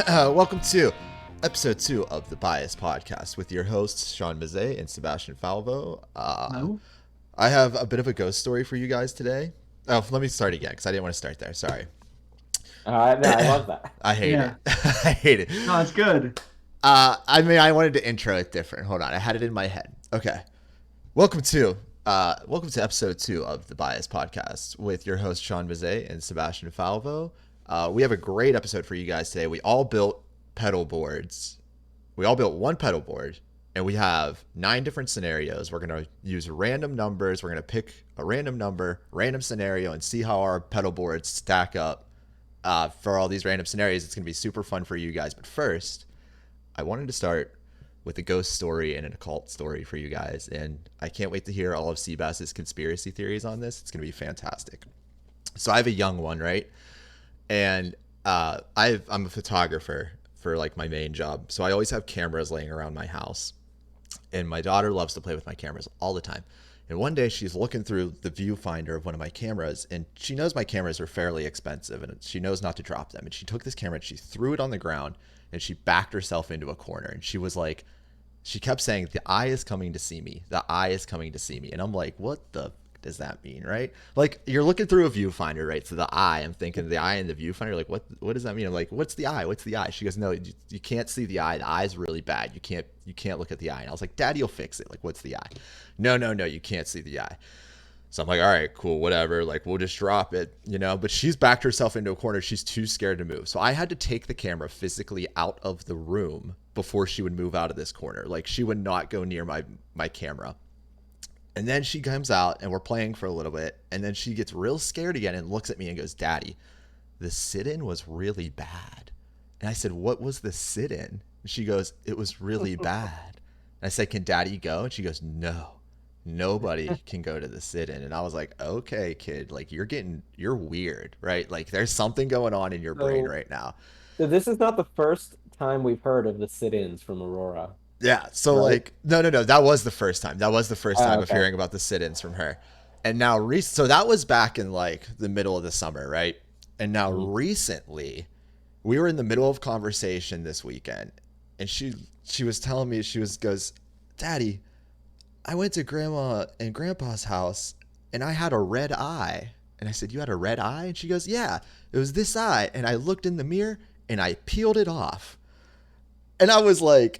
Welcome to episode 2 of the Bias Podcast with your hosts, Sean Mazet and Sebastian Falvo. No? I have a bit of a ghost story for you guys today. Oh, let me start again because I didn't want to start there. Sorry. No, I love that. I hate Yeah. it. I hate it. No, it's good. I wanted to intro it different. Hold on. I had it in my head. Okay. Welcome to episode 2 of the Bias Podcast with your host, Sean Mazet and Sebastian Falvo. We have a great episode for you guys today. We all built pedal boards. We all built one pedal board, and we have 9 different scenarios. We're going to use random numbers. We're going to pick a random number, random scenario, and see how our pedal boards stack up for all these random scenarios. It's going to be super fun for you guys. But first, I wanted to start with a ghost story and an occult story for you guys. And I can't wait to hear all of Seabass's conspiracy theories on this. It's going to be fantastic. So I have a young one, right? And I'm a photographer for like my main job. So I always have cameras laying around my house. And my daughter loves to play with my cameras all the time. And one day she's looking through the viewfinder of one of my cameras, and she knows my cameras are fairly expensive and she knows not to drop them. And she took this camera and she threw it on the ground and she backed herself into a corner. And she was like, she kept saying, "The eye is coming to see me. The eye is coming to see me." And I'm like, what the does that mean, right? Like, you're looking through a viewfinder, right? So the eye, I'm thinking the eye in the viewfinder, like, what does that mean? I'm like, what's the eye? What's the eye? She goes, no, you can't see the eye. The eye's really bad. You can't look at the eye. And I was like, Daddy will fix it. Like, what's the eye? No, you can't see the eye. So I'm like, all right, cool, whatever. Like, we'll just drop it, But she's backed herself into a corner. She's too scared to move. So I had to take the camera physically out of the room before she would move out of this corner. Like, she would not go near my camera. And then she comes out and we're playing for a little bit. And then she gets real scared again and looks at me and goes, "Daddy, the sit-in was really bad." And I said, "What was the sit-in?" And she goes, "It was really bad." And I said, "Can Daddy go?" And she goes, "No, nobody can go to the sit-in." And I was like, okay, kid, like you're weird, right? Like there's something going on in your brain right now. So this is not the first time we've heard of the sit-ins from Aurora. Yeah. So right? like, no. That was the first time. That was the first time of okay. hearing about the sit-ins from her. And now, so that was back in like the middle of the summer, right? And now recently, we were in the middle of conversation this weekend, and she was telling me, goes, "Daddy, I went to Grandma and Grandpa's house, and I had a red eye." And I said, "You had a red eye?" And she goes, "Yeah, it was this eye." And I looked in the mirror, and I peeled it off. And I was like,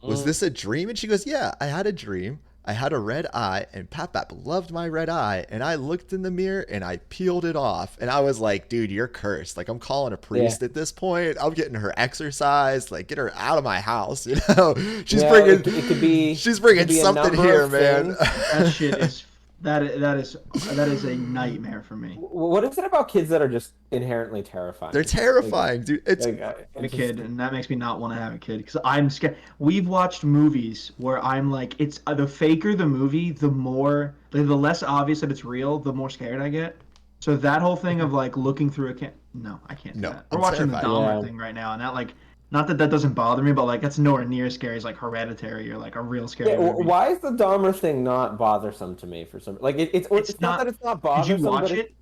"Was this a dream?" And she goes, "Yeah, I had a dream. I had a red eye, and Pap loved my red eye, and I looked in the mirror and I peeled it off." And I was like, "Dude, you're cursed. Like, I'm calling a priest at this point. I'm getting her exercised. Like, get her out of my house. She's bringing. It could be. She's bringing something here, man." That shit is that is a nightmare for me. What is it about kids that are just inherently terrifying? They're terrifying, dude. It's A kid, and that makes me not want to have a kid because I'm scared. We've watched movies where I'm like, it's the faker the movie, the more, like, the less obvious that it's real, the more scared I get. So that whole thing of like looking through no, I can't do that. We're I'm watching terrified. the Dahmer thing right now, and that like, not that doesn't bother me, but like that's nowhere near as scary as like Hereditary or like a real scary movie. Why is the Dahmer thing not bothersome to me for some? Like it's not that it's not bothersome. Did you watch it?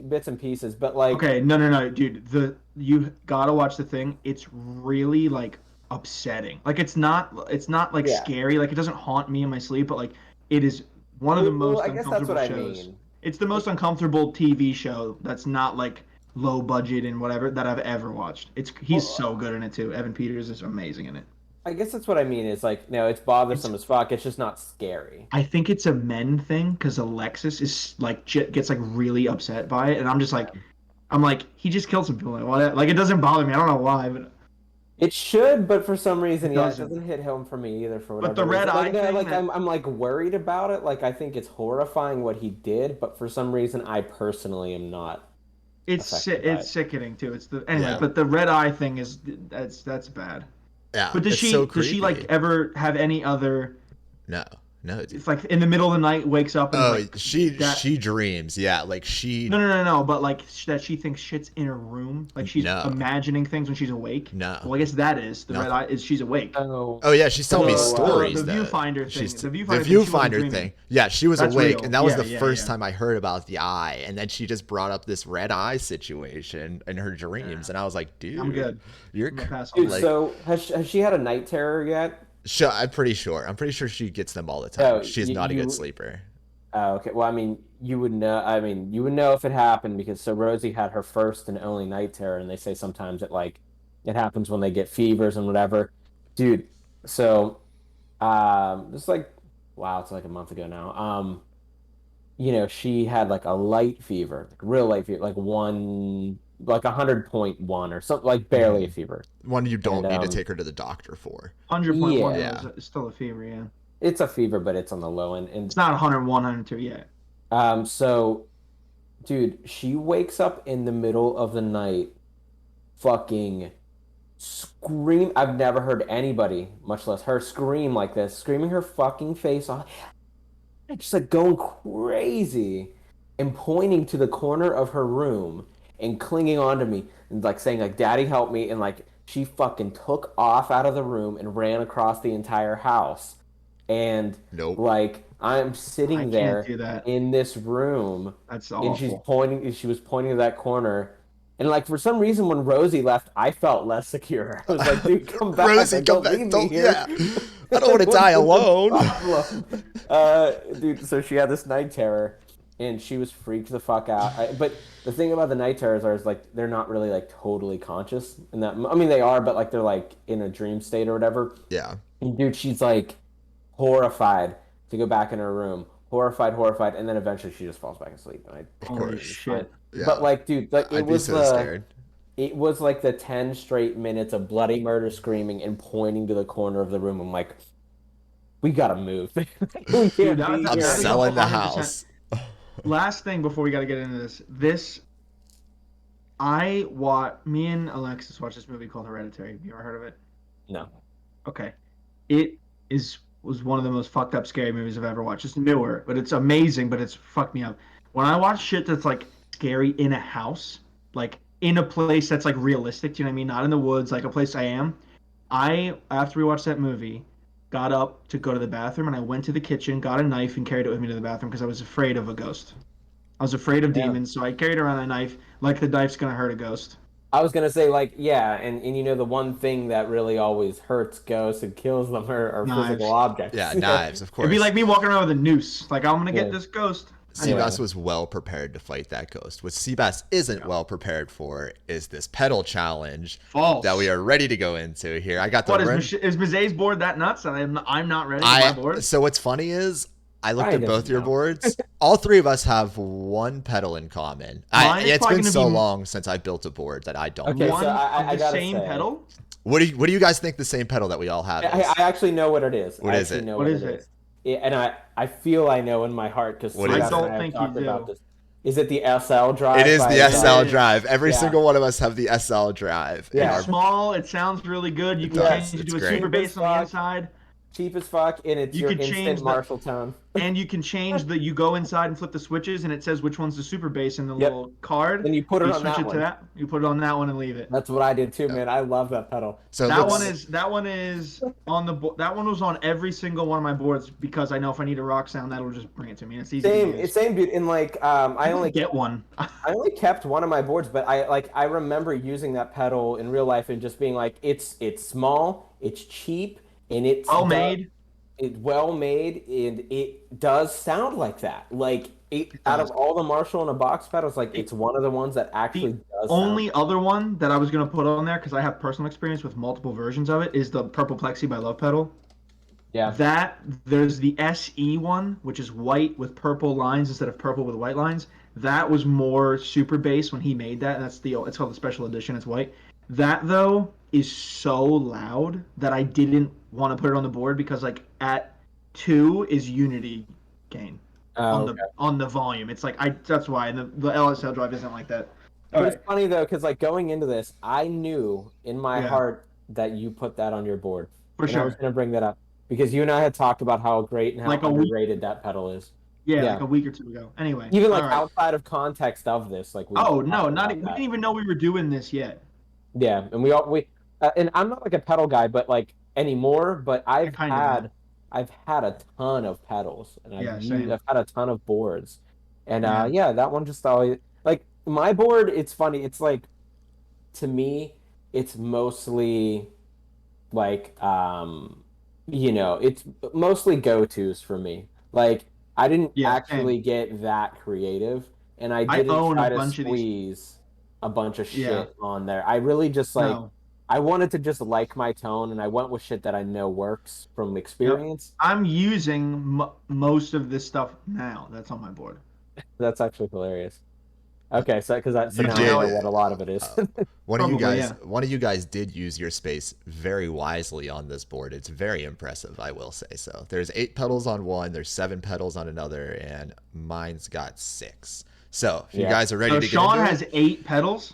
Bits and pieces, but like. Okay, no, dude. You gotta watch the thing. It's really like upsetting. Like it's not like scary. Like it doesn't haunt me in my sleep, but like it is one of the most uncomfortable shows. It's the most uncomfortable TV show that's not like low budget and whatever that I've ever watched. He's so good in it too. Evan Peters is amazing in it. I guess that's what I mean. Is like, no, it's bothersome as fuck. It's just not scary. I think it's a men thing because Alexis is like gets like really upset by it, and I'm just like, he just killed some people. Like it doesn't bother me. I don't know why, but it should. But for some reason, it doesn't hit home for me either. For whatever. But the red eye thing, I'm like worried about it. Like I think it's horrifying what he did, but for some reason, I personally am not. It's sickening too. But the red eye thing is that's bad. Yeah. But does she like ever have any other? No. No, dude. It's like in the middle of the night, wakes up and like she dreams. Yeah, like she. No. But like that she thinks shit's in her room. Like she's No. imagining things when she's awake. No. Well, I guess that is the red eye. Is she's awake? Oh yeah, she's telling me stories. The viewfinder thing. The viewfinder thing. Yeah, she was awake, real. and that was the first time I heard about the eye. And then she just brought up this red eye situation in her dreams, and I was like, dude, I'm good. You're dude. Like, so has she had a night terror yet? Sure, I'm pretty sure. I'm pretty sure she gets them all the time. She's not a good sleeper. Oh, okay. Well, I mean, you would know. I mean, you would know if it happened because so Rosie had her first and only night terror, and they say sometimes it happens when they get fevers and whatever. Dude, so it's like it's like a month ago now. She had like a light fever, like real light fever, like 100.1 or something, like barely a fever. One you don't need to take her to the doctor for. 100.1 is still a fever, yeah. It's a fever, but it's on the low end. And it's not 101, 102 yet. So, dude, she wakes up in the middle of the night, fucking scream. I've never heard anybody, much less her, scream like this, screaming her fucking face off, just like going crazy, and pointing to the corner of her room and clinging onto me and like saying like, "Daddy, help me!" And like she fucking took off out of the room and ran across the entire house. And like I'm sitting there in this room, that's awful. And she was pointing to that corner, and like for some reason when Rosie left, I felt less secure. I was like, "Dude, come back! Rosie, don't leave me here. Yeah. I don't want to die alone." Dude, so she had this night terror, and she was freaked the fuck out. But the thing about the night terrors is like they're not really like totally conscious, and that I mean they are, but like they're like in a dream state or whatever. Yeah. And dude, she's like horrified to go back in her room, horrified, and then eventually she just falls back asleep. Of course, shit. Yeah. But like, dude, like I'd be so scared. It was like the 10 straight minutes of bloody murder screaming and pointing to the corner of the room. I'm like, we gotta move. I'm selling the house. Last thing before we gotta get into this. Me and Alexis watched this movie called Hereditary. Have you ever heard of it? No. Okay. It was one of the most fucked up scary movies I've ever watched. It's newer, but it's amazing, but it's fucked me up. When I watch shit that's like scary in a house, like in a place that's like realistic, do you know what I mean? Not in the woods, like a place I am. After we watched that movie, got up to go to the bathroom, and I went to the kitchen, got a knife, and carried it with me to the bathroom because I was afraid of a ghost. I was afraid of demons, so I carried around a knife like the knife's gonna hurt a ghost. I was gonna say, like, yeah, and you know the one thing that really always hurts ghosts and kills them are physical objects. Yeah, knives, of course. It'd be like me walking around with a noose. Like, I'm gonna get this ghost. Seabass was well prepared to fight that ghost. What Seabass isn't well prepared for is this pedal challenge that we are ready to go into here. I got the is Mizette's board that nuts? I'm not ready for my board. So what's funny is I looked at both your boards. All three of us have one pedal in common. It's been so long since I built a board that I don't. Okay, so I the same pedal. What do you guys think the same pedal that we all have is? I actually know what it is. What is it? What is it? And I feel I know in my heart because I don't think you do. Is it the SL drive? It is the SL drive. Every single one of us have the SL drive. Yeah. It's small. It sounds really good. You can change it to a super bass on the inside. Cheap as fuck, and it's your instant Marshall tone. And you can change you go inside and flip the switches, and it says which one's the super bass in the little card. And you put it on that one. You put it on that one and leave it. That's what I did too, man. I love that pedal. So that one is on the that one was on every single one of my boards because I know if I need a rock sound, that'll just bring it to me. It's easy. Same, dude. And like, I only get one. I only kept one of my boards, but I remember using that pedal in real life and just being like, it's small, it's cheap. And it's well made. It's well made, and it does sound like that. Like out of all the Marshall in a box pedals, like it's one of the ones that actually does. The only other one that I was gonna put on there because I have personal experience with multiple versions of it is the Purple Plexi by Love Pedal. Yeah. There's the SE one, which is white with purple lines instead of purple with white lines. That was more super bass when he made that. It's called the special edition. It's white. That though is so loud that I didn't want to put it on the board because like at 2 is unity gain on the volume. It's like that's why and the LSL drive isn't like that. But it's funny though because like going into this, I knew in my heart that you put that on your board. For sure. I was gonna bring that up. because you and I had talked about how great and how Like a week. underrated that pedal is. Yeah, like a week or two ago. Anyway, even like all right. outside of context of this, like we. Oh no, talked not about we that. didn't even know we were doing this yet. Yeah, and and I'm not like a pedal guy, but like anymore. But I've had a ton of pedals, and I've had a ton of boards, and that one just always like my board. It's funny. It's like to me, it's mostly like it's mostly go-tos for me. Like I didn't actually get that creative, and I didn't try to squeeze a bunch of shit on there. I really just like I wanted to just like my tone, and I went with shit that I know works from experience. Yep. I'm using most of this stuff now. That's on my board. That's actually hilarious. Okay, so because now I know what a lot of it is. One of you guys did use your space very wisely on this board. It's very impressive, I will say so. There's 8 pedals on one, there's 7 pedals on another, and mine's got 6. So if you guys are ready to get into Sean has 8 pedals.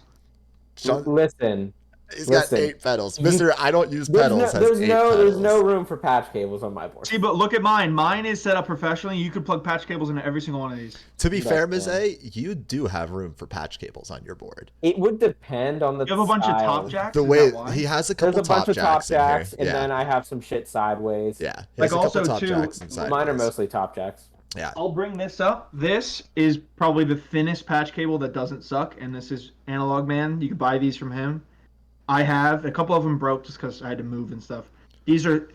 Sean, listen. He's got 8 pedals. Mister, I don't use pedals. There's no room for patch cables on my board. See, but look at mine. Mine is set up professionally. You could plug patch cables into every single one of these. To be fair, Mizé, you do have room for patch cables on your board. It would depend on the You have a bunch of top jacks? The way he has a couple top jacks in here. And then I have some shit sideways. Yeah. Like also too, mine are mostly top jacks. Yeah. I'll bring this up. This is probably the thinnest patch cable that doesn't suck, and this is Analog Man. You can buy these from him. I have a couple of them broke just because I had to move and stuff. These are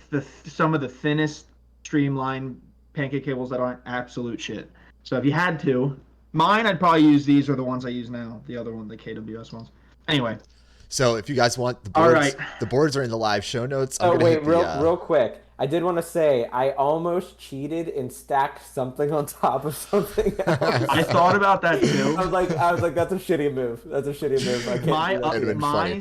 some of the thinnest streamlined pancake cables that aren't absolute shit. So if you had to, mine I'd probably use these or the ones I use now. The other one, the KWS ones. Anyway. So if you guys want the boards, the boards are in the live show notes. Real quick. I did want to say I almost cheated and stacked something on top of something else. I thought about that too. I was like, that's a shitty move. That's a shitty move. I can't my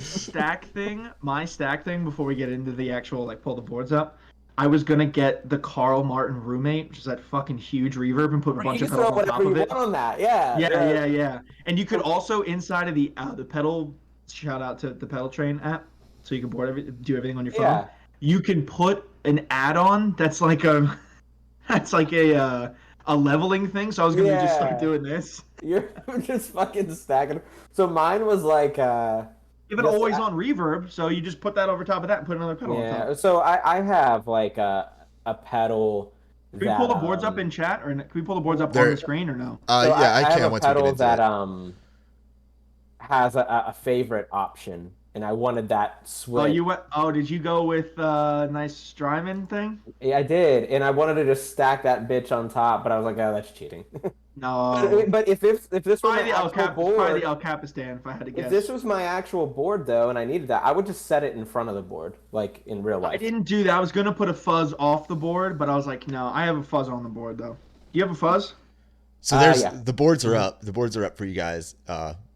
stack thing before we get into the actual like pull the boards up. I was gonna get the Carl Martin Roommate, which is that fucking huge reverb, and put a bunch of pedals on top of it. On that. Yeah. And you could also inside of the pedal. Shout out to the Pedal Train app, so you can do everything on your phone. Yeah. You can put an add-on that's like a leveling thing. So I was gonna just start doing this. You're just fucking stacking. So mine was like give it always on reverb, so you just put that over top of that and put another pedal on top. Yeah. So I have like a pedal. Can we pull the boards up in chat, or can we pull the boards up on the screen, or no? I can. Have a pedal that has a favorite option. And I wanted that switch. Did you go with nice Strymon thing? Yeah, I did, and I wanted to just stack that bitch on top, but I was like, oh, that's cheating. No. But if this was my actual board, probably the El Capistan, if I had to guess. If this was my actual board though, and I needed that, I would just set it in front of the board, like in real life. I didn't do that. I was gonna put a fuzz off the board, but I was like, no, I have a fuzz on the board though. Do you have a fuzz? So there's the boards are up. The boards are up for you guys.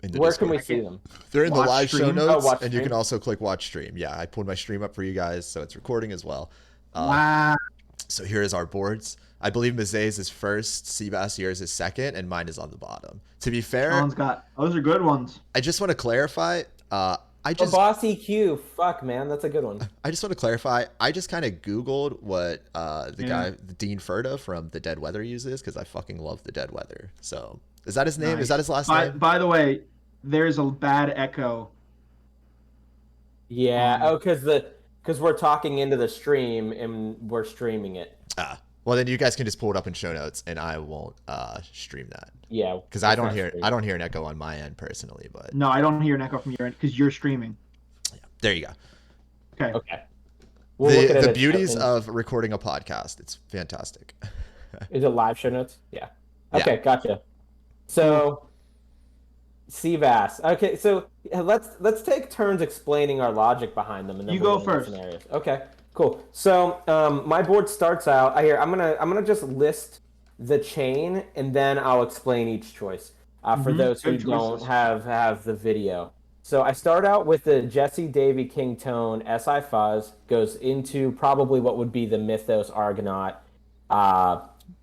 In the Where Discord. Can we see them? They're in the live show notes, and stream? You can also click watch stream. Yeah, I pulled my stream up for you guys, so it's recording as well. Wow. So here is our boards. I believe Mize's is first, Seabass yours is second, and mine is on the bottom. To be fair, Sean's got those are good ones. I just want to clarify. Boss EQ. Fuck, man, that's a good one. I just want to clarify. I just kind of Googled what guy, Dean Ferda from The Dead Weather uses, because I fucking love The Dead Weather. So is that his name? Nice. Is that his last name? By the way, there's a bad echo. Yeah. Because we're talking into the stream and we're streaming it. Well, then you guys can just pull it up in show notes, and I won't stream that. Yeah. Because I don't hear an echo on my end personally, but no, I don't hear an echo from your end because you're streaming. Yeah, there you go. Okay. The beauties of recording a podcast. It's fantastic. Is it live show notes? Yeah. Okay, gotcha. So, Seabass. Okay, so let's take turns explaining our logic behind them, and then you go first. Scenarios. Okay. Cool. So my board starts out. I'm gonna just list the chain, and then I'll explain each choice for those who don't have the video. So I start out with the Jesse Davy King Tone SI Fuzz, goes into probably what would be the Mythos Argonaut.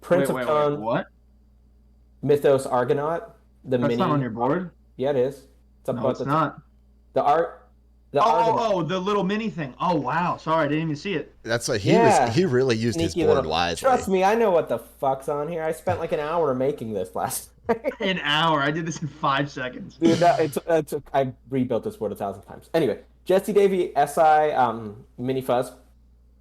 Prince of Tone. What? Mythos Argonaut. That's not on your board. Yeah, it is. No, it's not. The The little mini thing. Oh wow, sorry, I didn't even see it. That's what he really used his board wisely. Trust me, I know what the fuck's on here. I spent like an hour making this last night. An hour? I did this in 5 seconds. Dude, I rebuilt this board 1,000 times. Anyway, Jesse Davy SI mini fuzz,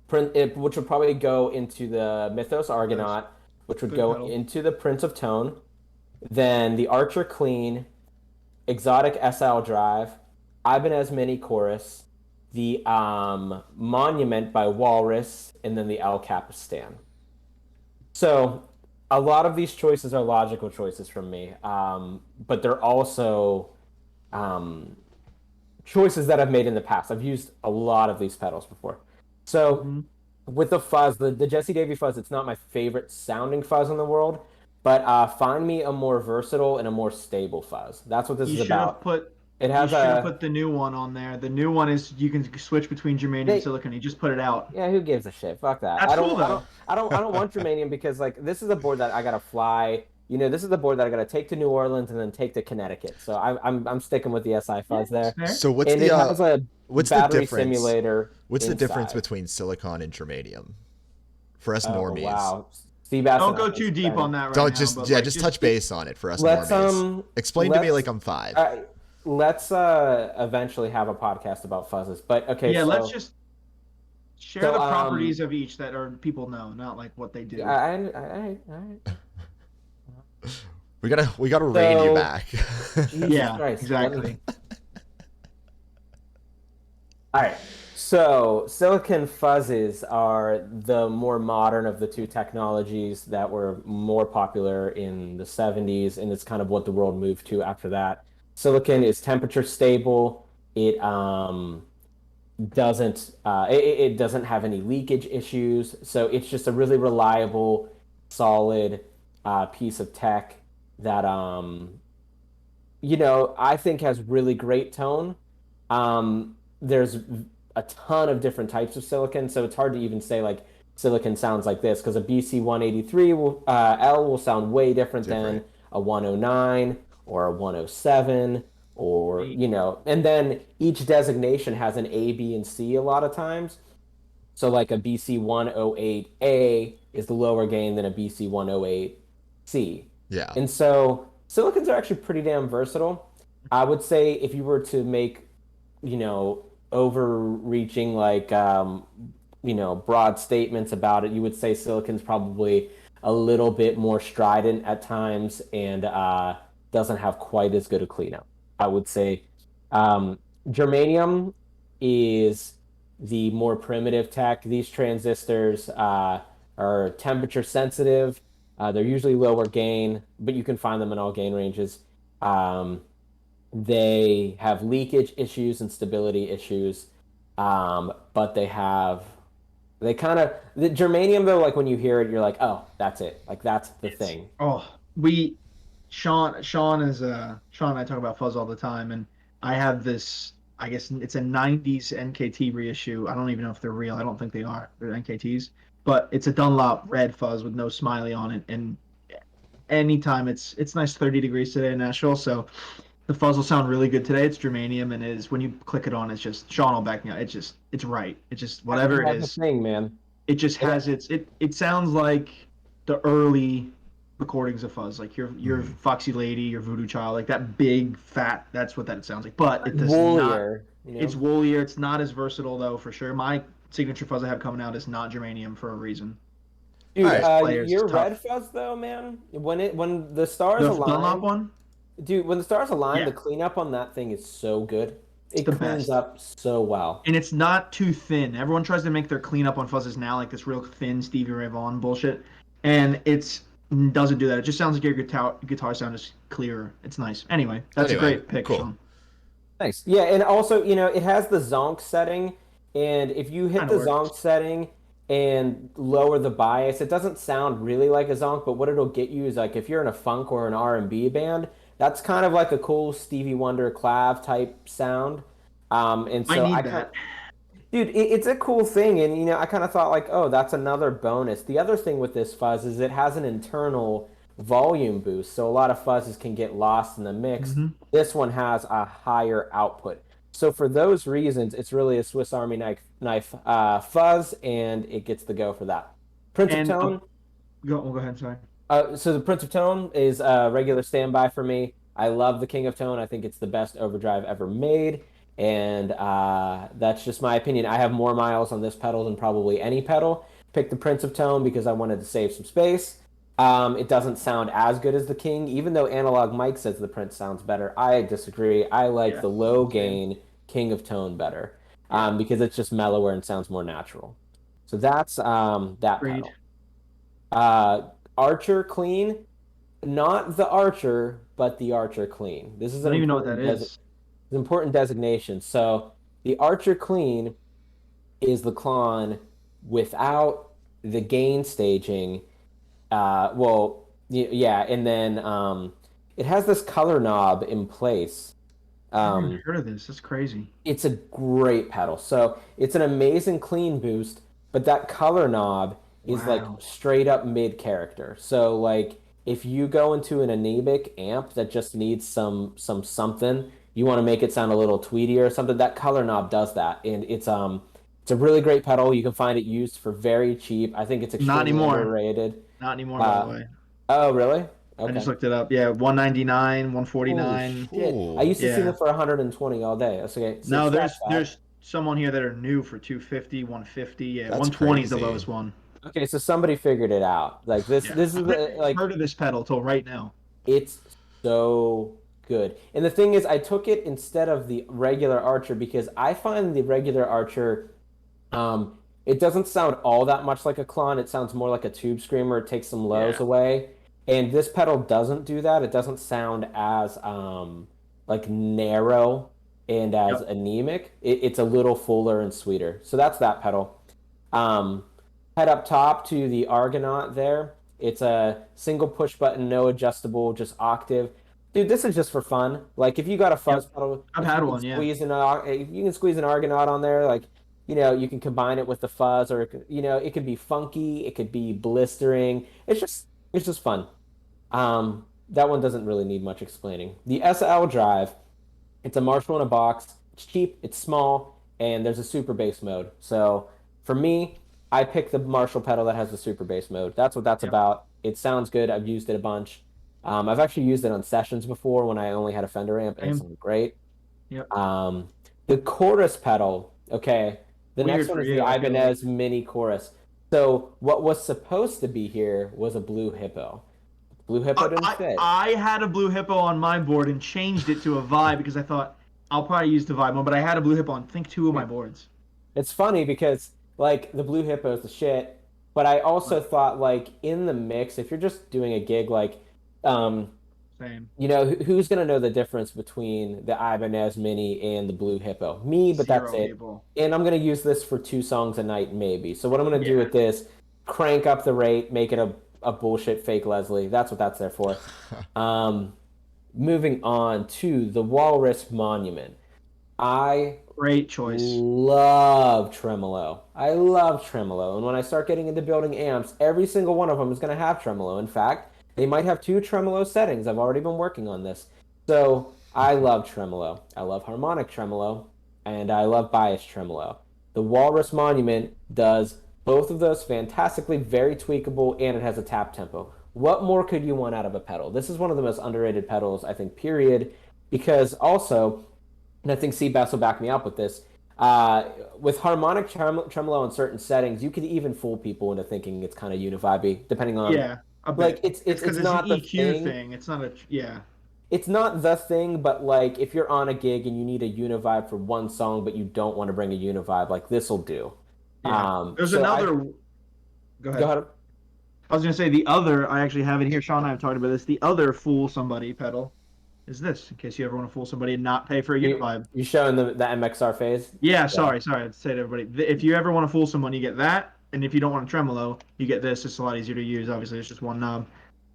which would probably go into the Mythos Argonaut, which would go into the Prince of Tone, then the Archer Clean, Exotic SL Drive, Ibanez Mini Chorus, the Monument by Walrus, and then the El Capistan. So a lot of these choices are logical choices from me, but they're also choices that I've made in the past. I've used a lot of these pedals before. So with the fuzz, the Jesse Davy fuzz, it's not my favorite sounding fuzz in the world, but find me a more versatile and a more stable fuzz. That's what this is about. You should have put the new one on there. The new one is you can switch between germanium and silicon. You just put it out. Yeah, who gives a shit? Fuck that. That's cool though. I don't want germanium because like this is a board that I gotta fly. You know, this is the board that I gotta take to New Orleans and then take to Connecticut. So I'm sticking with the SI fuzz there. So what's and the it has a what's battery the difference? Simulator? What's the inside. difference between silicon and germanium for us normies? Wow. Don't go too deep on that right now. Just touch base on it for us normies. Explain to me like I'm 5. Let's eventually have a podcast about fuzzes. But okay, yeah, let's just share the properties of each that people know, not like what they do. All right. We gotta rein you back. Yeah, Christ, exactly. All right. So silicon fuzzes are the more modern of the two technologies that were more popular in the 70s, and it's kind of what the world moved to after that. Silicon is temperature stable. It doesn't have any leakage issues, so it's just a really reliable, solid piece of tech that I think has really great tone. There's a ton of different types of silicon, so it's hard to even say like silicon sounds like this because a BC 183 L will sound way different than a 109 or a 107 or and then each designation has an A, B, and C a lot of times. So like a BC 108A is the lower gain than a BC 108C. Yeah. And so silicons are actually pretty damn versatile. I would say if you were to make, overreaching like broad statements about it, you would say silicon's probably a little bit more strident at times and doesn't have quite as good a cleanup. I would say germanium is the more primitive tech. These transistors are temperature sensitive. They're usually lower gain, but you can find them in all gain ranges. They have leakage issues and stability issues, but the germanium though, like when you hear it, you're like, oh, that's it. Like that's the thing. Oh, Sean and I talk about fuzz all the time, and I have this. I guess it's a '90s NKT reissue. I don't even know if they're real. I don't think they are. They're NKTs, but it's a Dunlop red fuzz with no smiley on it. And anytime it's nice 30 degrees today in Nashville, so the fuzz will sound really good today. It's germanium, and it is when you click it on, it's just Sean will back me up. It's right. It's just whatever it is. The thing, man. It just has it sounds like the early recordings of fuzz, like your Foxy Lady, your Voodoo Child, like that big fat. That's what that sounds like. But it does woolier, not. It's woolier. It's not as versatile though, for sure. My signature fuzz I have coming out is not germanium for a reason. Dude, your red fuzz though, man. When the stars align, the Dunlop one. Dude, when the stars align, the cleanup on that thing is so good. It cleans up so well. And it's not too thin. Everyone tries to make their cleanup on fuzzes now like this real thin Stevie Ray Vaughan bullshit. And it doesn't do that. It just sounds like your guitar sound is clearer. It's nice. Anyway, that's a great pick, cool. Sean. Nice. Yeah, and also, it has the zonk setting. And if you hit the zonk setting and lower the bias, it doesn't sound really like a zonk, but what it'll get you is like if you're in a funk or an R&B band, that's kind of like a cool Stevie Wonder clav type sound. And so dude, it's a cool thing. And, I kind of thought like, oh, that's another bonus. The other thing with this fuzz is it has an internal volume boost. So a lot of fuzzes can get lost in the mix. Mm-hmm. This one has a higher output. So for those reasons, it's really a Swiss Army knife fuzz, and it gets the go for that. Prince of And Tone. go ahead. Sorry. So the Prince of Tone is a regular standby for me. I love the King of Tone. I think it's the best overdrive ever made, and that's just my opinion. I have more miles on this pedal than probably any pedal. Picked the Prince of Tone because I wanted to save some space. It doesn't sound as good as the King, even though Analog Mike says the Prince sounds better. I disagree. I like the low gain King of Tone better because it's just mellower and sounds more natural. So that's that Agreed. pedal. Archer Clean, not the Archer, but the Archer Clean. This is I an don't even know what that is. important dessigration. So the Archer Clean is the Klon without the gain staging. Yeah, and then it has this color knob in place. I've never heard of this. That's crazy. It's a great pedal. So it's an amazing clean boost, but that color knob is like straight up mid character. So like if you go into an anemic amp that just needs some something, you want to make it sound a little tweedier or something, that color knob does that. And it's a really great pedal. You can find it used for very cheap. I think it's extremely underrated. Not anymore, by the way. Oh, really? Okay. I just looked it up. Yeah, 199, 149. Shit. I used to see them for 120 all day. That's okay. So no, there's someone here that are new for 250, 150. Yeah, That's 120 crazy. is the lowest one. Okay, so somebody figured it out. Like this is like heard of this pedal till right now. It's so good. And the thing is, I took it instead of the regular Archer because I find the regular Archer it doesn't sound all that much like a Klon. It sounds more like a tube screamer. It takes some lows away. And this pedal doesn't do that. It doesn't sound as like narrow and as anemic. It's a little fuller and sweeter. So that's that pedal. Head up top to the Argonaut there. It's a single push button, no adjustable, just octave. Dude, this is just for fun. Like if you got a fuzz pedal, I've had one. If you can squeeze an Argonaut on there, like you can combine it with the fuzz, or it could be funky, it could be blistering. It's just fun. That one doesn't really need much explaining. The SL drive, it's a Marshall in a box. It's cheap, it's small, and there's a super bass mode. So for me, I picked the Marshall pedal that has the super bass mode. That's what that's about. It sounds good. I've used it a bunch. I've actually used it on sessions before when I only had a Fender amp, and it sounded great. Yep. The chorus pedal, okay. The next one is the Ibanez Mini Chorus. So what was supposed to be here was a Blue Hippo. Blue Hippo didn't fit. I had a Blue Hippo on my board and changed it to a Vibe because I thought I'll probably use the Vibe one, but I had a Blue Hippo on, I think, 2 of my boards. It's funny because, like, the Blue Hippo is the shit, but I also thought, like, in the mix, if you're just doing a gig, like, Same. Who's going to know the difference between the Ibanez Mini and the Blue Hippo? Me, but that's it. People. And I'm going to use this for 2 songs a night, maybe. So what I'm going to do with this, crank up the rate, make it a bullshit fake Leslie. That's what that's there for. Moving on to the Walrus Monument. Great choice. Love tremolo. I love tremolo. And when I start getting into building amps, every single one of them is going to have tremolo. In fact, they might have 2 tremolo settings. I've already been working on this. So I love tremolo. I love harmonic tremolo. And I love bias tremolo. The Walrus Monument does both of those fantastically, very tweakable, and it has a tap tempo. What more could you want out of a pedal? This is one of the most underrated pedals, I think, period. Because also, and I think Seabass will back me up with this, with harmonic tremolo in certain settings, you could even fool people into thinking it's kind of univibey, depending on... Yeah. Like it's not an EQ the thing. It's not It's not the thing, but like if you're on a gig and you need a univibe for one song, but you don't want to bring a univibe, like this will do. Yeah. There's another. Go ahead. I was gonna say the other. I actually have it here. Sean and I have talked about this. The other fool somebody pedal is this. In case you ever want to fool somebody and not pay for a univibe. You showing the MXR phase? Yeah. Sorry. I had to say to everybody. If you ever want to fool someone, you get that. And if you don't want a tremolo, you get this. It's a lot easier to use. Obviously, it's just one knob.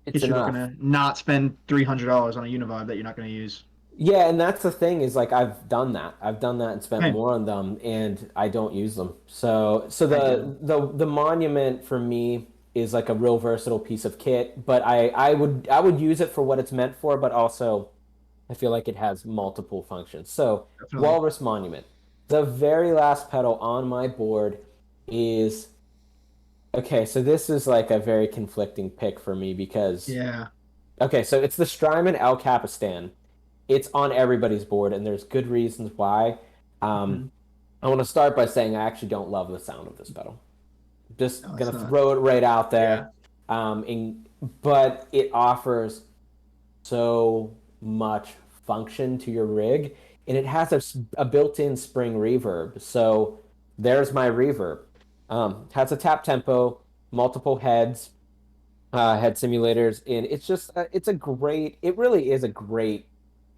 You're not going to not spend $300 on a univibe that you're not going to use. Yeah, and that's the thing is like I've done that and spent more on them, and I don't use them. So the Monument for me is like a real versatile piece of kit. But I would use it for what it's meant for, but also I feel like it has multiple functions. So, Definitely. Walrus Monument. The very last pedal on my board is okay. So this is like a very conflicting pick for me because Yeah. okay, so it's the Strymon El Capistan. It's on everybody's board, and there's good reasons why. Um, Mhm. I want to start by saying I actually don't love the sound of this pedal. Just No, it's gonna not. throw it right out Yeah. there. But it offers so much function to your rig, and it has a built-in spring reverb. So there's my reverb. Has a tap tempo, multiple heads, head simulators, and it's just it really is a great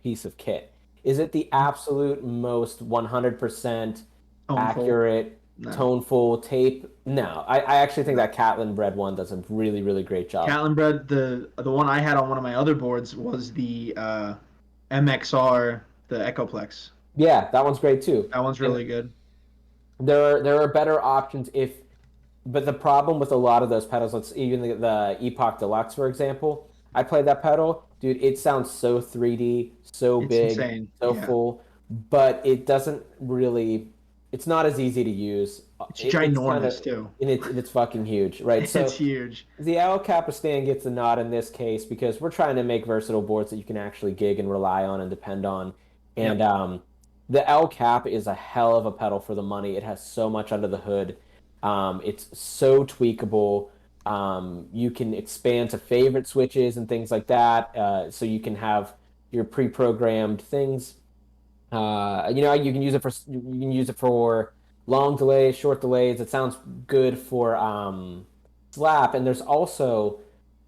piece of kit. Is it the absolute most 100% Toneful. accurate No. toneful tape? No, I actually think that Catlin Bread one does a really, really great job. Catlin bread. The one I had on one of my other boards was the MXR, the Echoplex. Yeah, that one's great too. That one's And really good. there are better options if, but the problem with a lot of those pedals, let's even the Epoch Deluxe, for example, I played that pedal, dude, it sounds so 3D, so It's big, insane. so Yeah. full, but it doesn't really, it's not as easy to use. It's It's kind of, ginormous too. and it's fucking huge, right? It's So huge. the El Capistan gets a nod in this case because we're trying to make versatile boards that you can actually gig and rely on and depend on. And Yep. the El Cap is a hell of a pedal for the money. It has so much under the hood. It's so tweakable. You can expand to favorite switches and things like that. So you can have your pre-programmed things. You can use it for long delays, short delays. It sounds good for slap, and there's also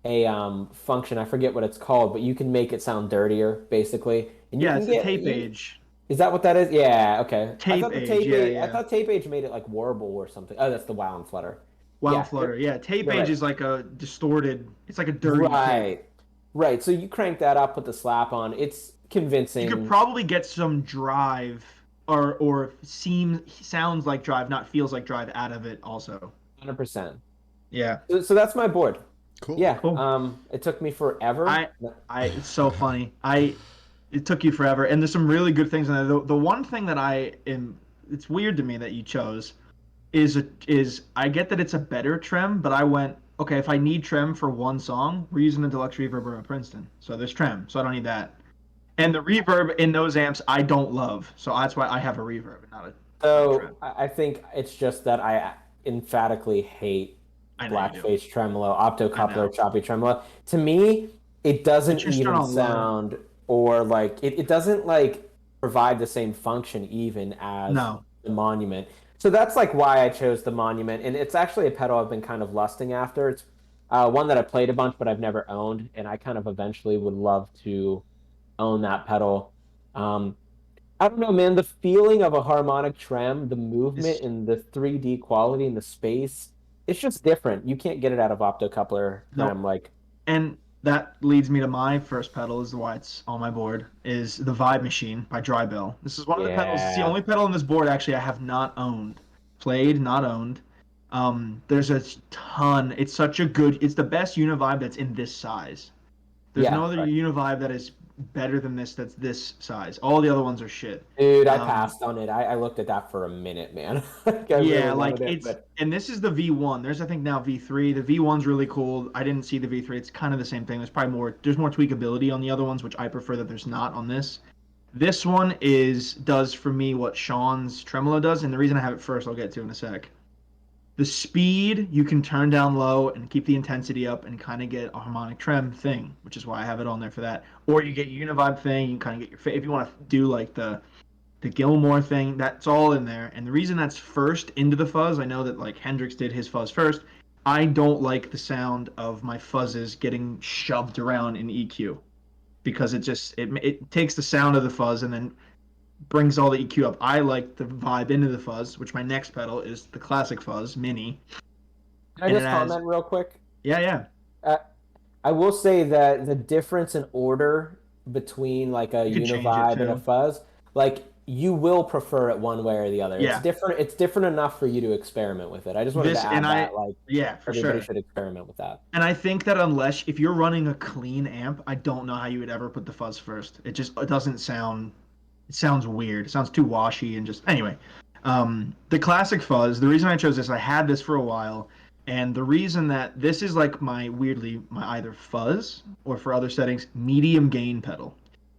a function, I forget what it's called, but you can make it sound dirtier, basically. And you Yeah, can it's the get tape age. is that what that is? Yeah, okay. Tape age. Yeah, I yeah. thought tape age made it like warble or something. Oh, that's the wow and flutter. Wound Yeah, flutter. Yeah, tape you're age right. is like a distorted. It's like a dirty tape. Right. Right. So you crank that up, put the slap on. It's You could convincing. probably get some drive or sounds like drive, not feels like drive out of it also. 100%. Yeah. So that's my board. Cool. Yeah. Cool. It took me forever. I it's so funny. It took you forever, and there's some really good things in there. The one thing that I am, it's weird to me that you chose is I get that it's a better trem, but I went okay. If I need trem for one song, we're using the deluxe reverb at Princeton, so there's trem, so I don't need that. And the reverb in those amps I don't love, so that's why I have a reverb and not a trem. So I think it's just that I emphatically hate I know you do. blackface tremolo, I know. optocoupler, choppy tremolo. To me, it doesn't But you're still even on low. sound or like it doesn't like provide the same function even as No. the Monument. So that's like why I chose the Monument, and it's actually a pedal I've been kind of lusting after. It's one that I played a bunch, but I've never owned, and I kind of eventually would love to own that pedal. Um, I don't know, man. The feeling of a harmonic trem, the movement It's and the 3D quality and the space, it's just different. You can't get it out of optocoupler no. trem. Like, And that leads me to my first pedal is why it's on my board is the Vibe Machine by Drybell. This is one of the pedals. It's the yeah, only pedal on this board actually I have not owned, played, not owned. There's a ton. It's such a good. It's the best Univibe that's in this size. There's yeah, no other right. Univibe that is better than this. That's this size. All the other ones are shit. Dude, I Um, passed on it. I looked at that for a minute, man. Like, I really Yeah, like wanted it, it's but and this is the V1. There's I think now V3. The V1's really cool. I didn't see the V3. It's kind of the same thing. There's more tweakability on the other ones, which I prefer that there's not on this. This one does for me what Sean's tremolo does, and the reason I have it first I'll get to in a sec. The speed you can turn down low and keep the intensity up and kind of get a harmonic trem thing, which is why I have it on there for that. Or you get Univibe thing, you can kind of get if you want to do like the Gilmore thing, that's all in there. And the reason that's first into the fuzz, I know that like Hendrix did his fuzz first. I don't like the sound of my fuzzes getting shoved around in EQ because it takes the sound of the fuzz and then brings all the EQ up. I like the vibe into the fuzz, which my next pedal is the classic fuzz mini, can I and it just has comment real quick? yeah. Uh, I will say that the difference in order between like a You could change it Univibe and a too. fuzz, like you will prefer it one way or the other. Yeah. It's different enough for you to experiment with it. I just wanted to add that, like, yeah, for everybody sure. should experiment with that. And I think that if you're running a clean amp, I don't know how you would ever put the fuzz first. It doesn't sound, it sounds weird. It sounds too washy and just, anyway. The classic fuzz, the reason I chose this, I had this for a while, and the reason that this is like my either fuzz or for other settings, medium gain pedal.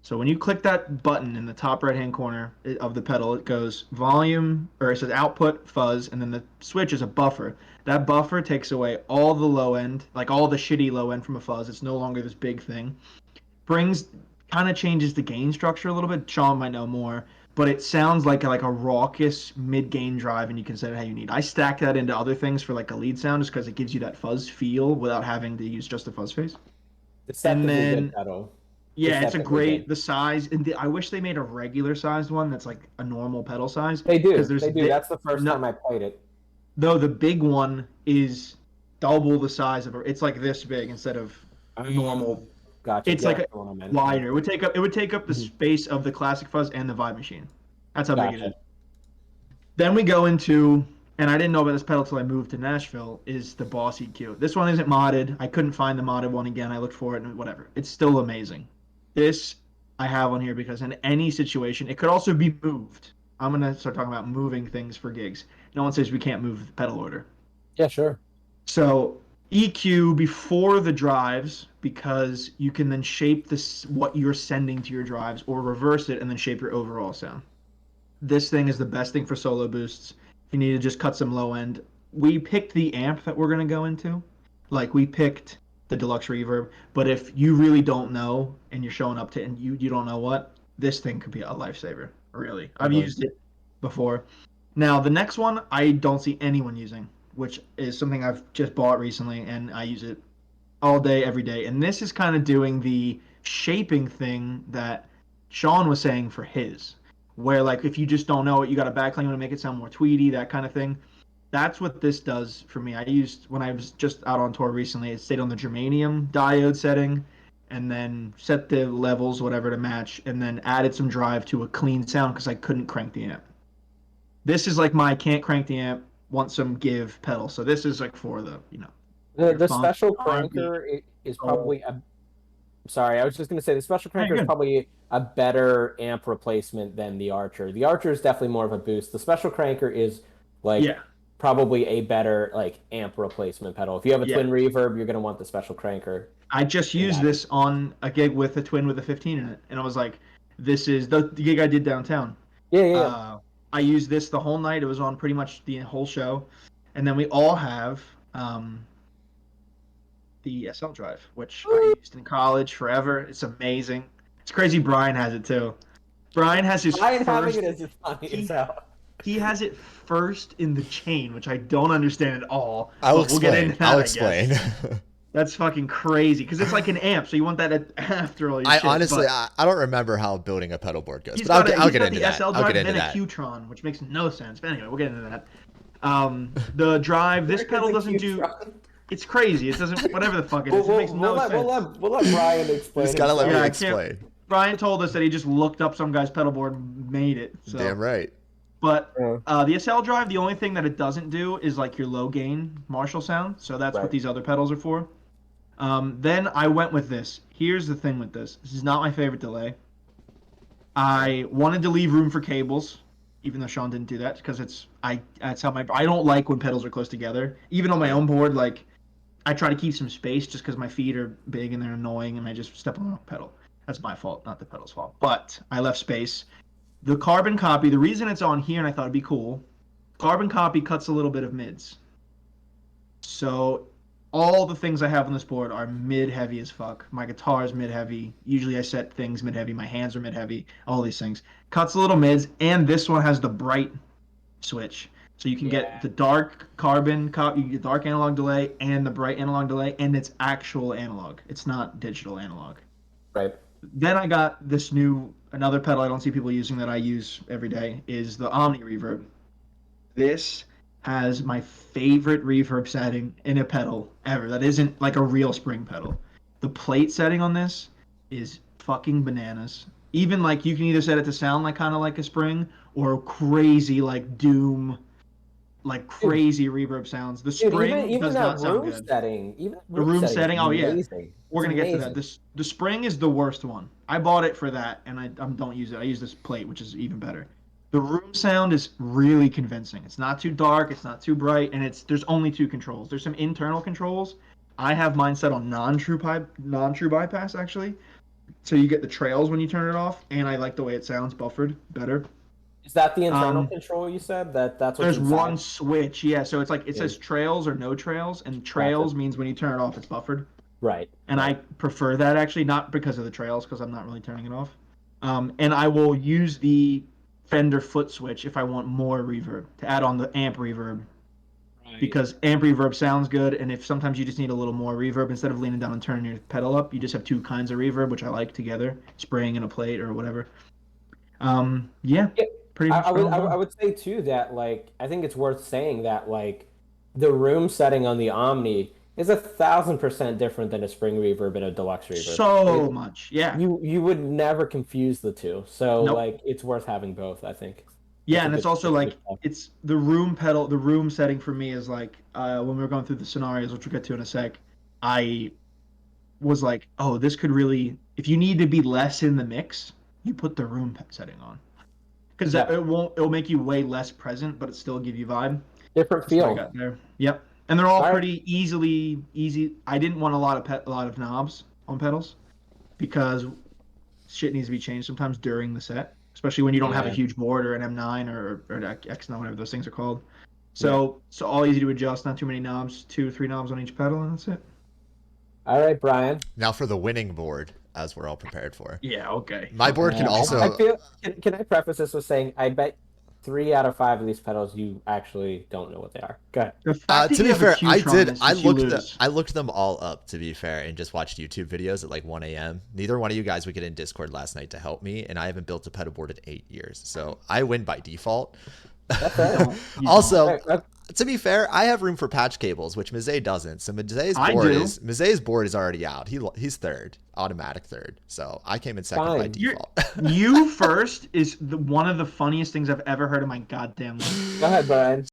So when you click that button in the top right hand corner of the pedal, it goes volume, or it says output, fuzz, and then the switch is a buffer. That buffer takes away all the low end, like all the shitty low end from a fuzz. It's no longer this big thing. Kind of changes the gain structure a little bit. Sean might know more, but it sounds like a raucous mid gain drive, and you can set it how you need. I stack that into other things for like a lead sound, just because it gives you that fuzz feel without having to use just a fuzz face. Deceptively good pedal. Yeah, it's a great the size, and I wish they made a regular sized one that's like a normal pedal size. They do. They do. That's the first time I played it. Though the big one is double the size of it. It's like this big instead of normal. Gotcha. It's like wider. It would take up the space of the classic fuzz and the vibe machine. That's how big it is. Then we go into, and I didn't know about this pedal till I moved to Nashville, is the Boss EQ. This one isn't modded. I couldn't find the modded one again. I looked for it and whatever. It's still amazing. This I have on here because in any situation, it could also be moved. I'm going to start talking about moving things for gigs. No one says we can't move the pedal order. Yeah, sure. So EQ before the drives, because you can then shape what you're sending to your drives, or reverse it and then shape your overall sound. This thing is the best thing for solo boosts. If you need to just cut some low end. We picked the amp that we're going to go into. Like, we picked the deluxe reverb, but if you really don't know and you're showing up to and you don't know what, this thing could be a lifesaver, really. I've used it before. Now the next one I don't see anyone using, which is something I've just bought recently, and I use it all day every day. And this is kind of doing the shaping thing that Sean was saying for his, where like if you just don't know it, you got a backline, you want to make it sound more tweedy, that kind of thing. That's what this does for me. I used, when I was just out on tour recently, it stayed on the germanium diode setting, and then set the levels, whatever, to match, and then added some drive to a clean sound because I couldn't crank the amp. This is like my can't crank the amp, want some give pedal. So this is like for the, the special cranker is probably sorry, I was just going to say the special cranker is probably a better amp replacement than the Archer. The Archer is definitely more of a boost. The special cranker is like probably a better like amp replacement pedal. If you have a twin reverb, you're going to want the special cranker. I just used this on a gig with a twin with a 15 in it, and I was like, this is the gig I did downtown. Yeah. I used this the whole night. It was on pretty much the whole show. And then we all have the SL drive, which I used in college forever. It's amazing. It's crazy Brian has it too. Brian has his Brian having it is funny as hell. He has it first in the chain, which I don't understand at all. I'll explain. I'll explain. That's fucking crazy because it's like an amp, so you want that after all your shit. Honestly, I don't remember how building a pedal board goes, but I'll get into that. I'll get into that. And a Qtron, which makes no sense. But anyway, we'll get into that. The drive, this pedal doesn't do. It's crazy. It doesn't. Whatever the fuck it is, it makes no sense. We'll let Brian explain. He's gotta let me explain. Brian told us that he just looked up some guy's pedal board and made it. So. Damn right. But the SL drive, the only thing that it doesn't do is like your low gain Marshall sound. So that's what these other pedals are for. Then I went with this. Here's the thing with this. This is not my favorite delay. I wanted to leave room for cables, even though Sean didn't do that, because that's how I don't like when pedals are close together. Even on my own board, like I try to keep some space just because my feet are big and they're annoying, and I just step on the wrong pedal. That's my fault, not the pedal's fault. But I left space. The carbon copy, the reason it's on here, and I thought it'd be cool, carbon copy cuts a little bit of mids. So all the things I have on this board are mid-heavy as fuck. My guitar is mid-heavy. Usually I set things mid-heavy. My hands are mid-heavy. All these things. Cuts a little mids, and this one has the bright switch. So you can get the dark carbon copy, you get dark analog delay, and the bright analog delay, and it's actual analog. It's not digital analog. Right. Then I got this another pedal I don't see people using that I use every day is the Omni Reverb. This has my favorite reverb setting in a pedal ever. That isn't like a real spring pedal. The plate setting on this is fucking bananas. even like you can either set it to sound like kind of like a spring or crazy like doom, like crazy reverb sounds. The Dude, spring even does that not sound room good. setting, even that The room room setting is setting, oh yeah, amazing. we're It's gonna get to that. amazing. The spring is the worst one. I bought it for that, and I don't use it. I use this plate, which is even better. The room sound is really convincing. It's not too dark, it's not too bright, and there's only two controls. There's some internal controls. I have mine set on non-true bypass actually, so you get the trails when you turn it off, and I like the way it sounds buffered better. Is that the internal Um, control you said? That's what's there's one inside? switch, yeah. So it's like it says Dude, trails or no trails, and gotcha. trails means when you turn it off, it's buffered. Right, And I right. prefer that actually, not because of the trails, because I'm not really turning it off. And I will use the Fender foot switch if I want more reverb to add on the amp reverb Right. because amp reverb sounds good. And if sometimes you just need a little more reverb instead of leaning down and turning your pedal up, you just have two kinds of reverb, which I like together, spraying in a plate or whatever. Yeah, Yeah, pretty I, much I would spelled I, would- I on. would say too that like I think it's worth saying that like the room setting on the Omni is 1,000% different than a spring reverb and a deluxe reverb. So much, yeah. You would never confuse the two. So Nope. like it's worth having both, I think. Yeah, and it's also It's a good like call. it's the room pedal. The room setting for me is like when we were going through the scenarios, which we'll get to in a sec. I was like, oh, this could really. If you need to be less in the mix, you put the room setting on because Yeah. it'll make you way less present, but it still give you vibe. Different That's what I feel. got there. Yep, and they're all All right. pretty easy. I didn't want a lot of knobs on pedals because shit needs to be changed sometimes during the set, especially when you don't have a Yeah. huge board or an M9 or an X9, whatever those things are called. Yeah. So all easy to adjust, not too many knobs, 2, 3 knobs on each pedal, and that's it. All right, Brian. Now for the winning board, as we're all prepared for. Yeah, okay. My board can I also. feel. Can I preface this with saying I bet 3 out of 5 of these pedals you actually don't know what they are. Go ahead. The fact that To you be have a fair, I Q-tron did. is just you lose. I looked them all up. To be fair, and just watched YouTube videos at like 1 a.m. Neither one of you guys would get in Discord last night to help me, and I haven't built a pedal board in 8 years, so I win by default. That's fair. You Also, don't. to be fair, I have room for patch cables, which Mizé doesn't. So Mizé's board is already out. He's third, automatic third. So I came in second by Fine. default. You first is one of the funniest things I've ever heard in my goddamn life. Go ahead, Brian.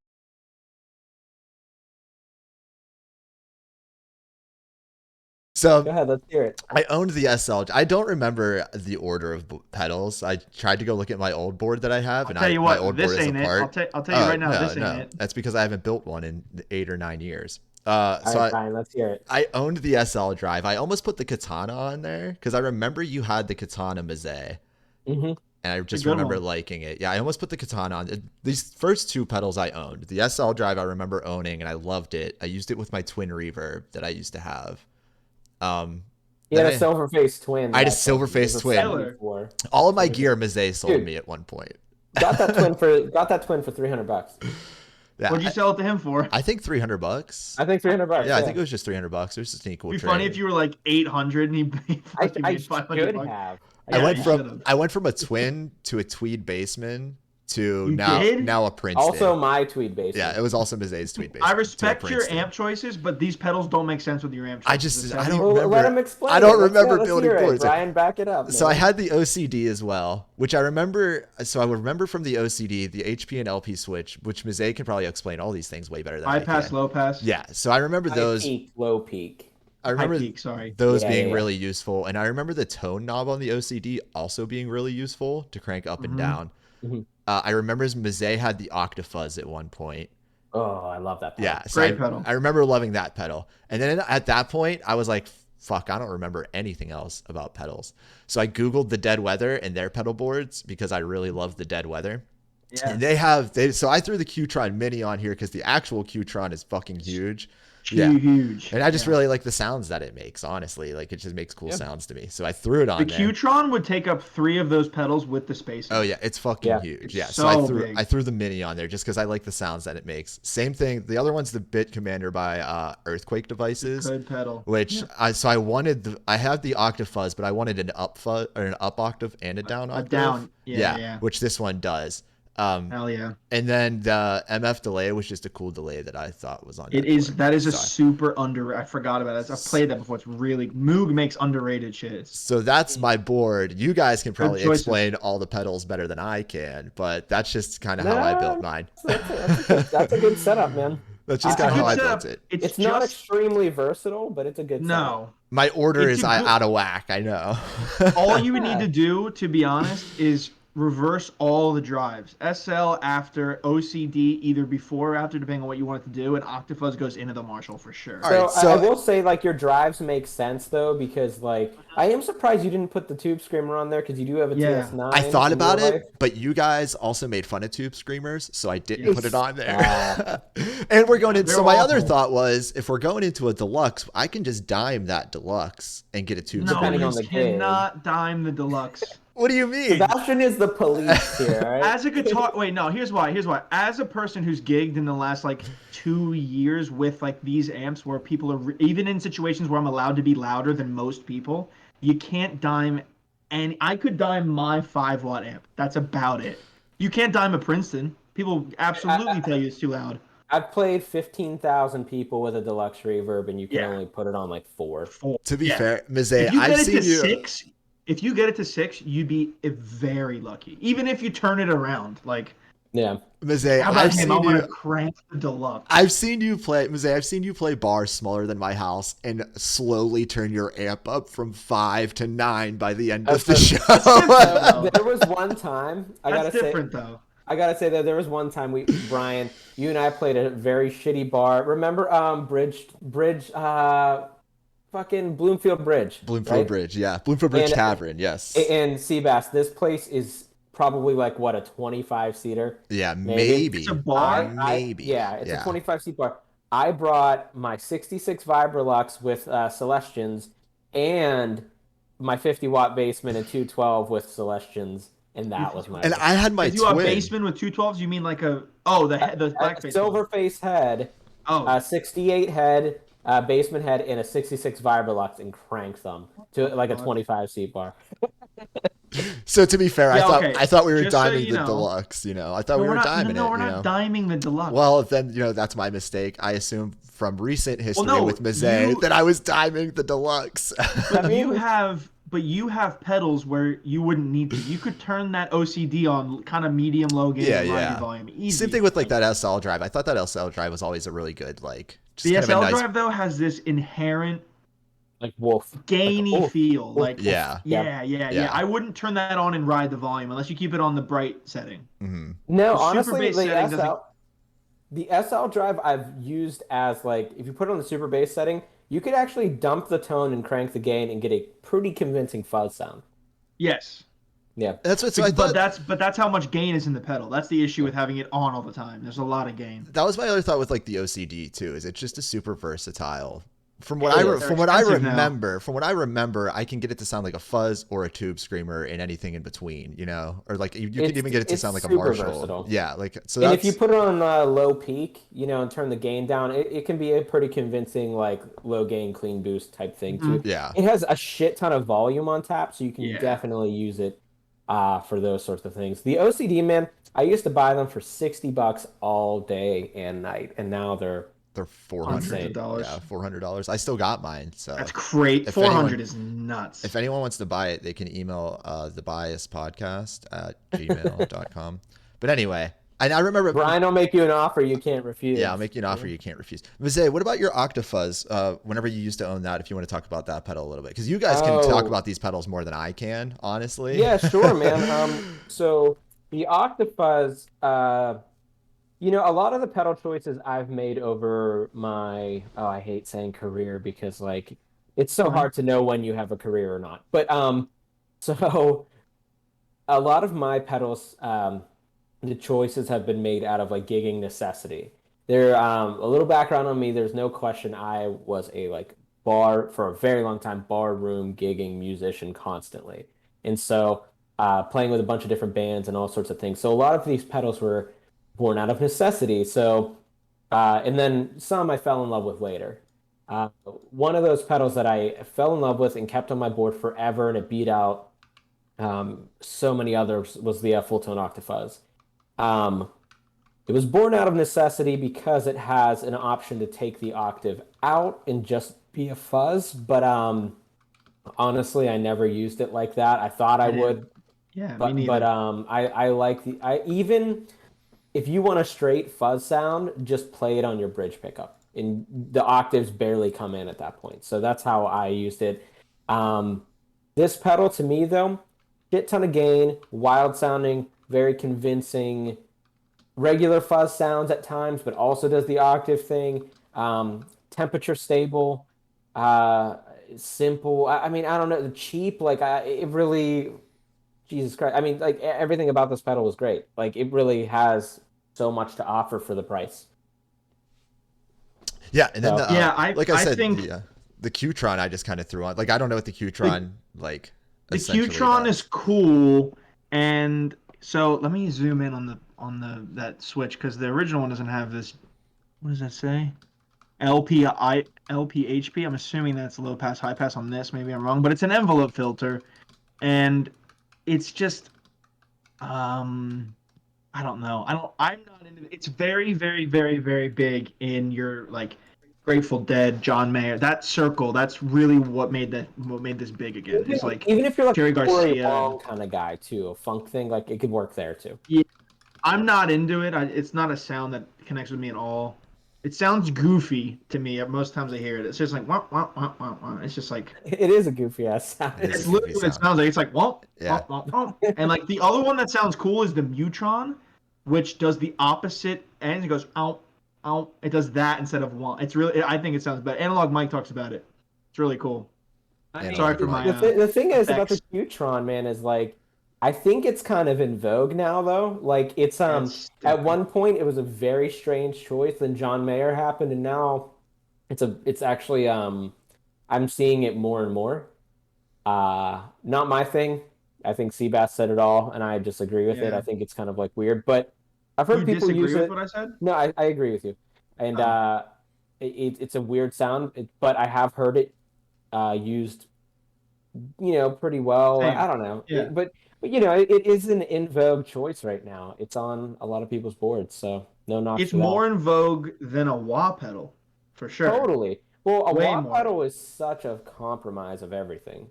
So Go ahead. Let's hear it. I owned the SL. I don't remember the order of pedals. I tried to go look at my old board that I have, I'll and tell you my what, old this board is ain't it. apart. I'll tell you right now, No, this ain't it. That's because I haven't built one in 8 or 9 years. All right, Brian. Let's hear it. I owned the SL drive. I almost put the Katana on there because I remember you had the Katana Mizé. Mm-hmm. And I just good remember one. liking it. Yeah, I almost put the Katana on. These first two pedals I owned. The SL drive I remember owning, and I loved it. I used it with my twin reverb that I used to have. He had a silver face twin. I had a silver face twin. 74. All of my gear Mizé sold me at one point. Got that twin for $300. Yeah, What'd you sell it to him for? I think $300. I think $300. Yeah, I think it was just $300. It was just an equal It'd be trade. funny if you were like 800 and he I made 500 should bucks. have. I went from a twin to a tweed baseman to You did? now a Princeton. Also my tweed bass. Yeah, it was also Mizé's tweed baseman. I to a respect your Princeton. amp choices, but these pedals don't make sense with your amp choices. I don't Well, remember. let him explain. I don't Let's remember let's building hear it. boards. Brian, back it up. So man. I had the OCD as well, which I remember. So I would remember from the OCD, the HP and LP switch, which Mizé can probably explain all these things way better than I Bypass, can. low pass. Yeah, so I remember High those. peak, low peak. I remember High peak, sorry. those Yeah, being yeah. really useful, and I remember the tone knob on the OCD also being really useful to crank up and down. Mhm. I remember Mizé had the Octafuzz at one point. Oh, I love that pedal. Yeah, so Great pedal. I remember loving that pedal. And then at that point, I was like, fuck, I don't remember anything else about pedals. So I Googled the Dead Weather and their pedal boards because I really love the Dead Weather. Yeah. And so I threw the Qtron Mini on here because the actual Qtron is fucking huge. Yeah. Huge. And I just really like the sounds that it makes, honestly. Like, it just makes cool sounds to me. So I threw it on The there. Qtron would take up 3 of those pedals with the space. Oh yeah, it's fucking Yeah. huge. It's Yeah, so big. I threw the Mini on there just because I like the sounds that it makes. Same thing. The other one's the Bit Commander by Earthquake Devices, Good pedal. which I had the Octafuzz, but I wanted an up octave and a down octave. down. Yeah. Which this one does. Hell yeah. And then the MF delay was just a cool delay that I thought was on. That is a super I forgot about it. I've played that before. It's really Moog makes underrated shit. So that's my board. You guys can probably choices. explain all the pedals better than I can, but that's just kind of how I built mine. That's a good setup, man. That's just kind of how I built it. It's not extremely versatile, but it's a good setup. My order is out of whack, I know. All you would need to do, to be honest, is reverse all the drives. SL after, OCD either before or after, depending on what you want it to do, and Octafuzz goes into the Marshall for sure. So I will say, like, your drives make sense, though, because, like, I am surprised you didn't put the Tube Screamer on there, because you do have a TS9. I thought about it, but you guys also made fun of Tube Screamers, so I didn't put it on there. And we're going into, so my other thought was, if we're going into a deluxe, I can just dime that deluxe and get a Tube Screamer. No, you cannot dime the deluxe. What do you mean? Sebastian is the police here, right? As a guitar, wait, no. Here's why. As a person who's gigged in the last 2 years with these amps, where people are even in situations where I'm allowed to be louder than most people, you can't dime. And I could dime my 5-watt amp. That's about it. You can't dime a Princeton. People absolutely tell you it's too loud. I've played 15,000 people with a deluxe reverb, and you can only put it on 4. To be fair, Mizé, I've seen you. 6, if you get it to 6, you'd be very lucky. Even if you turn it around, Yeah. Mizé, I'm gonna crank the deluxe. I've seen you play, Mizé, I've seen you play bars smaller than my house and slowly turn your amp up from 5 to 9 by the end of the show. There was one time, I gotta say that there was one time Brian, you and I played a very shitty bar. Remember fucking Bloomfield Bridge. Bloomfield Bridge, yeah. Bloomfield Bridge Tavern, yes. And Seabass, this place is probably a 25-seater. Yeah, maybe. It's a bar? It's a 25-seat bar. I brought my 66 Vibrolux with Celestians and my 50-watt basement and 212 with Celestians, and that was my. And I had my twin. You have a basement with 212s? You mean the black face? Silver face head. 68 head. Basement head and a 66 Vibrolux and crank them to a 25-seat bar. So to be fair, I thought we were diming the deluxe. I thought we were diming it. No, we're not diming the deluxe. Well, then that's my mistake. I assume from recent history with Mizé that I was diming the deluxe. But you have pedals where you wouldn't need to. You could turn that OCD on kind of medium low gain and volume. Easy. Same thing with that SL drive. I thought that SL drive was always a really good the SL drive though has this inherent wolf gainy feel. Yeah. I wouldn't turn that on and ride the volume unless you keep it on the bright setting. Mm-hmm. No, honestly, the SL drive I've used as if you put it on the super bass setting, you could actually dump the tone and crank the gain and get a pretty convincing fuzz sound. Yes. Yeah. That's what. So I thought. But that's how much gain is in the pedal. That's the issue with having it on all the time. There's a lot of gain. That was my other thought with the OCD too. Is it's just a super versatile. From what I remember, I can get it to sound like a fuzz or a tube screamer and anything in between, or you can even get it to sound like a Marshall. Versatile. Yeah, so. And if you put it on low peak, and turn the gain down, it can be a pretty convincing low gain clean boost type thing too. Yeah. It has a shit ton of volume on tap, so you can definitely use it for those sorts of things. The OCD, man, I used to buy them for $60 all day and night, and now they're $400. Yeah, $400. I still got mine. So that's great. $400 is nuts. If anyone wants to buy it, they can email thebiaspodcast@gmail.com. But anyway, and I remember Brian will make you an offer you can't refuse. Yeah, I'll make you an offer you can't refuse. Mizé, what about your Octafuzz? Whenever you used to own that, if you want to talk about that pedal a little bit, because you guys can talk about these pedals more than I can, honestly. Yeah, sure, man. So the Octafuzz. A lot of the pedal choices I've made over my, I hate saying career because it's so hard to know when you have a career or not. But so a lot of my pedals, the choices have been made out of gigging necessity. There, a little background on me. There's no question I was a bar for a very long time, bar room gigging musician constantly, and so playing with a bunch of different bands and all sorts of things. So a lot of these pedals were born out of necessity. So, and then some I fell in love with later. One of those pedals that I fell in love with and kept on my board forever, and it beat out so many others, was the Full Tone Octafuzz. It was born out of necessity because it has an option to take the octave out and just be a fuzz. But honestly, I never used it like that. I thought I would, Yeah, me but neither. I like even if you want a straight fuzz sound, just play it on your bridge pickup, and the octaves barely come in at that point. So that's how I used it. Um, this pedal to me though, shit ton of gain, wild sounding, very convincing, regular fuzz sounds at times, but also does the octave thing. Temperature stable, simple. I mean, I don't know, cheap. Like it really, Jesus Christ. I mean, like everything about this pedal was great. Like it really has so much to offer for the price. Yeah, and then So, like I I said, think the Qtron I just kind of threw on. Like I don't know what the Qtron like the essentially Qtron is does. cool, and so let me zoom in on the that switch because the original one doesn't have this. What does that say? LPHP. I'm assuming that's low pass, high pass on this. Maybe I'm wrong, but it's an envelope filter, and it's just I don't know. I'm not into it. It's very, very, very, very big in your like Grateful Dead, John Mayer. That circle. That's really what made this big again. Is like even if you're like Jerry a Corey Garcia. Long kind of guy too, a funk thing, like it could work there too. Yeah, I'm not into it. It's not a sound that connects with me at all. It sounds goofy to me. Most times I hear it, it's just like wah, wah, wah, wah, wah. It's just like It is a goofy ass sound. It is it's a goofy literally what it sound. sounds like. It's like wah, Yeah. wah, wah, wah. And like the other one that sounds cool is the Mutron, which does the opposite end. It goes out, out. It does that instead of one. It's really. I think it sounds better. Analog Mike talks about it. It's really cool. Sorry for my The thing is about the effects. Qtron, man, is like I think it's kind of in vogue now though. Like it's It's at stupid. one point it was a very strange choice, then John Mayer happened, and now it's actually I'm seeing it more and more. Not my thing. I think Seabass said it all, and I disagree with it. I Yeah. think it's kind of like weird, but I've heard You people disagree use with it. what I said? No, I agree with you, and Oh, it's a weird sound, but I have heard it used, pretty well. I same. don't know, Yeah. but it is an in vogue choice right now. It's on a lot of people's boards, so no knocks It's for that. more in vogue than a wah pedal, for sure. Totally. Well, a Way wah more. pedal is such a compromise of everything.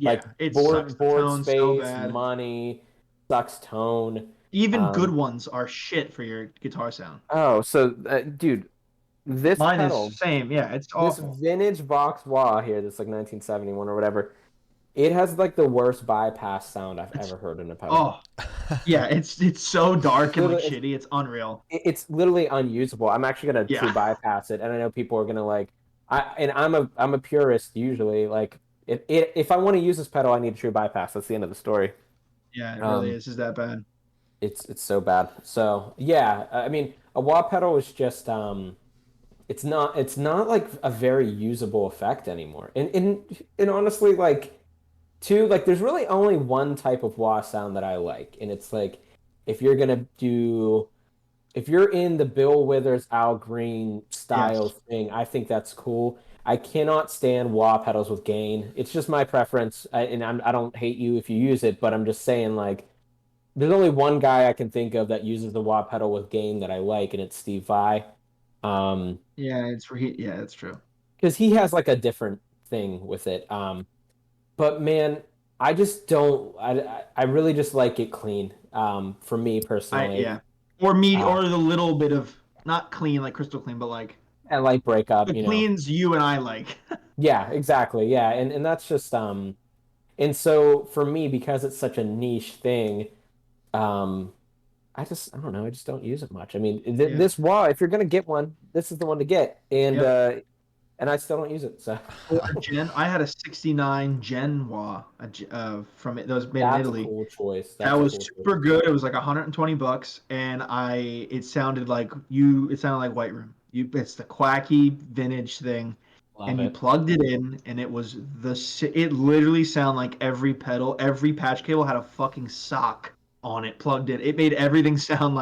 Like Yeah, it sucks board the board tone so space, bad. money, sucks tone. Even good Um, ones are shit for your guitar sound. oh, so dude, this Mine is pedal, same. Yeah, it's this awful. vintage box wah here, this like 1971 or whatever, it has like the worst bypass sound I've It's ever heard in a pedal. oh yeah, it's so dark and like Literally, shitty. It's unreal. it's literally unusable. I'm actually gonna true Yeah, bypass it, and I know people are gonna like. I'm a purist usually. Like if I want to use this pedal, I need a true bypass. That's the end of the story. yeah, it really Um, is. Is that bad? it's so bad. So yeah, I mean, a wah pedal is just it's not like a very usable effect anymore. And honestly, like there's really only one type of wah sound that I like, and it's like if you're gonna do if you're in the Bill Withers, Al Green style Yes. thing, I think that's cool. I cannot stand wah pedals with gain. It's just my preference, and I don't hate you if you use it, but I'm just saying like there's only one guy I can think of that uses the wah pedal with gain that I like, and it's Steve Vai. Um, Yeah, yeah, that's true. because he has like a different thing with it. But man, I just don't. I really just like it clean. For me personally, Yeah, or me uh, or the little bit of not clean like crystal clean, but like I like breakup. the cleans you and I like. Yeah, exactly. Yeah, and that's just and so for me because it's such a niche thing, um I don't know, I just don't use it much. I mean, Yeah. this wah, if you're gonna get one, this is the one to get, Yep. and I still don't use it. So Or Gen. I had a '69 Gen Wah from it that was made in that's a Italy. cool choice. That That's a was cool choice. super good. It was like $120, and it sounded like it sounded like White Room. It's the quacky vintage thing, Love and you it. plugged it in, and it literally sounded like every pedal, every patch cable had a fucking sock on it plugged in. Yeah. It made everything sound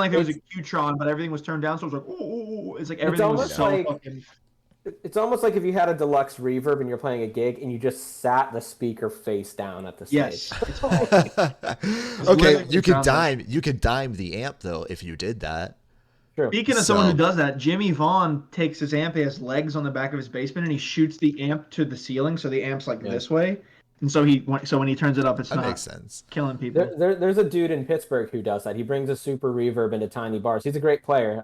like there was a It's Qtron, but everything was turned down, so it was like, oh, it's like it's everything was I almost know. so like fucking It's almost like if you had a deluxe reverb and you're playing a gig and you just sat the speaker face down at the stage. Yes, it's awesome. Okay, you could sound like- dime the amp though if you did that. True. Speaking of someone who So- does that, Jimmy Vaughn takes his amp, he has legs on the back of his basement, and he shoots the amp to the ceiling, so the amp's like this way. And so when he turns it up, it's That not makes sense. killing people. There's a dude in Pittsburgh who does that. He brings a super reverb into tiny bars. He's a great player.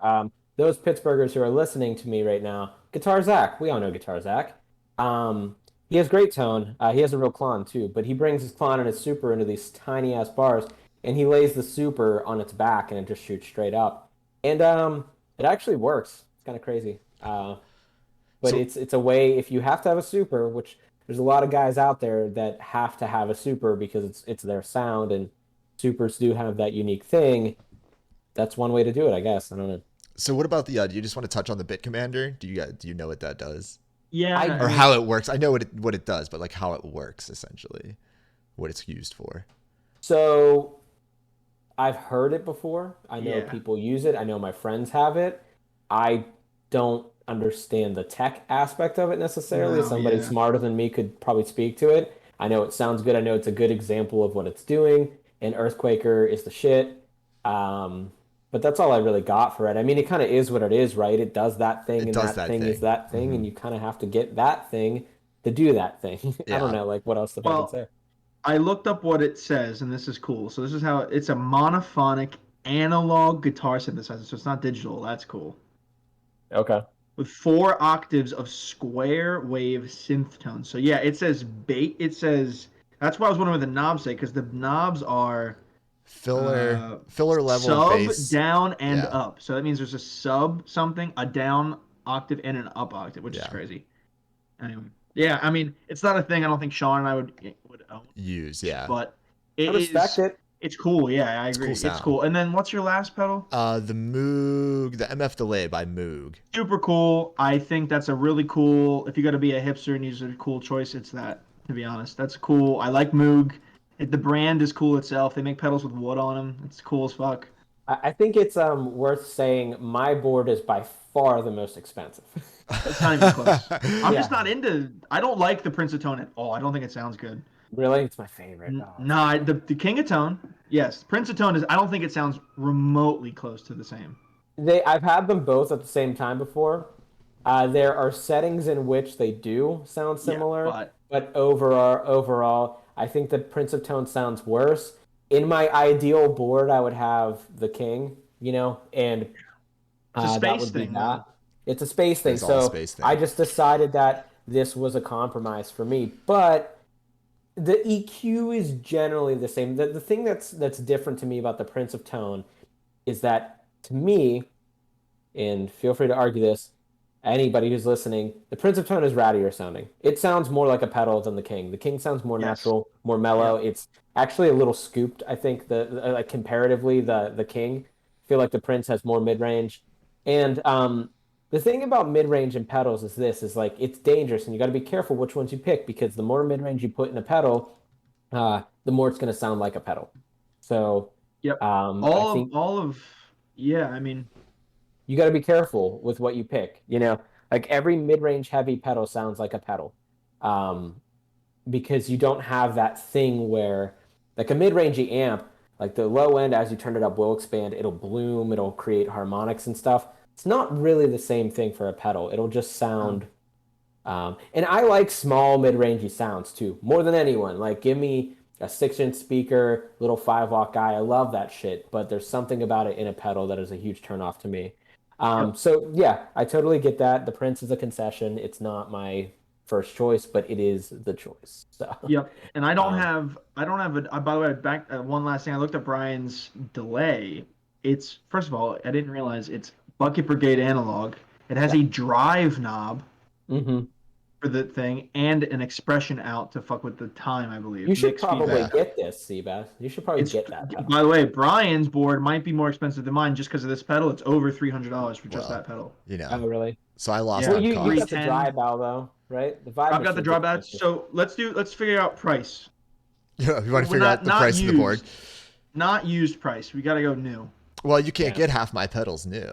Those Pittsburghers who are listening to me right now, Guitar Zach. We all know Guitar Zach. He has great tone. He has a real clon too, but he brings his clon and his super into these tiny ass bars, and he lays the super on its back, and it just shoots straight up. And it actually works. It's kind of crazy. But So- it's a way, if you have to have a super, which there's a lot of guys out there that have to have a super because it's their sound, and supers do have that unique thing. That's one way to do it, I guess. I don't know. So what about the? Do you just want to touch on the bit commander? Do you know what that does, Yeah, or how it works? I know what it does, but like how it works essentially, what it's used for. So I've heard it before. I know Yeah. people use it. I know my friends have it. I don't understand the tech aspect of it necessarily. No, Somebody yeah. smarter than me could probably speak to it. I know it sounds good. I know it's a good example of what it's doing. And Earthquaker is the shit. But that's all I really got for it. I mean, it kind of is what it is, right? It does that thing, It and does that that thing thing. is that thing, and you kind of have to get that thing to do that thing. I Yeah. don't know, like what else to Well, fucking say. I looked up what it says, and this is cool. So this is how it's a monophonic analog guitar synthesizer. So it's not digital. That's cool. Okay. With 4 octaves of square wave synth tones. So yeah, it says bait. It says that's why I was wondering what the knobs say, because the knobs are Filler level sub, bass. down, and Yeah. up. So that means there's a sub something, a down octave, and an up octave, which is Yeah. crazy. Anyway, yeah, I mean, it's not a thing I don't think Sean and I would own, Use, yeah. but I it respect is. it. It's cool. Yeah, I agree. cool It's sound. cool. And then what's your last pedal? The Moog, the MF Delay by Moog. Super cool. I think that's a really cool. If you got to be a hipster and use a cool choice, it's that. To be honest, that's cool. I like Moog. The brand is cool itself. They make pedals with wood on them. It's cool as fuck. I think it's worth saying my board is by far the most expensive. It's not even close. I'm Yeah. just not into. I don't like the Prince of Tone at all. I don't think it sounds good. Really? It's my favorite. Oh, Nah, the King of Tone. Yes, Prince of Tone is. I don't think it sounds remotely close to the same. I've had them both at the same time before. There are settings in which they do sound similar, but overall, I think the Prince of Tone sounds worse. In my ideal board, I would have the King, and It's a that space would be thing, that. It's a space thing, It's all a so space thing. I just decided that this was a compromise for me. But the EQ is generally the same. The thing that's different to me about the Prince of Tone is that, to me, and feel free to argue this, anybody who's listening, the Prince of Tone is rattier sounding. It sounds more like a pedal than the King. The King sounds more natural, more mellow. Yeah. It's actually a little scooped, I think, like comparatively, the King. I feel like the Prince has more mid-range. And the thing about mid-range and pedals is like it's dangerous, and you got to be careful which ones you pick, because the more mid-range you put in a pedal, the more it's going to sound like a pedal. So Yep. I think I mean, you got to be careful with what you pick. Like every mid-range heavy pedal sounds like a pedal, because you don't have that thing where, like a mid-rangey amp, like the low end, as you turn it up, will expand. It'll bloom. It'll create harmonics and stuff. It's not really the same thing for a pedal. It'll just sound. And I like small mid-rangey sounds too, more than anyone. Like, give me a 6-inch speaker, little 5-watt guy. I love that shit. But there's something about it in a pedal that is a huge turnoff to me. So yeah, I totally get that. The Prince is a concession. It's not my first choice, but it is the choice. So yep. And I don't have a. By the way, back one last thing. I looked up Brian's delay. It's, first of all, I didn't realize it's Bucket Brigade analog. It has a drive knob for the thing and an expression out to fuck with the time, I believe. You should Mixed probably feedback. get this, Seabass. You should probably get that pedal. By the way, Brian's board might be more expensive than mine just because of this pedal. It's over $300 for just that pedal. Oh, really? So I lost Yeah. on You cost. got the dry bow though, right? The vibe I've got the machine's drawbacks. expensive. So let's figure out price. You want to We're figure out the price of the board? Not used price. We got to go new. Well, you can't get half my pedals new.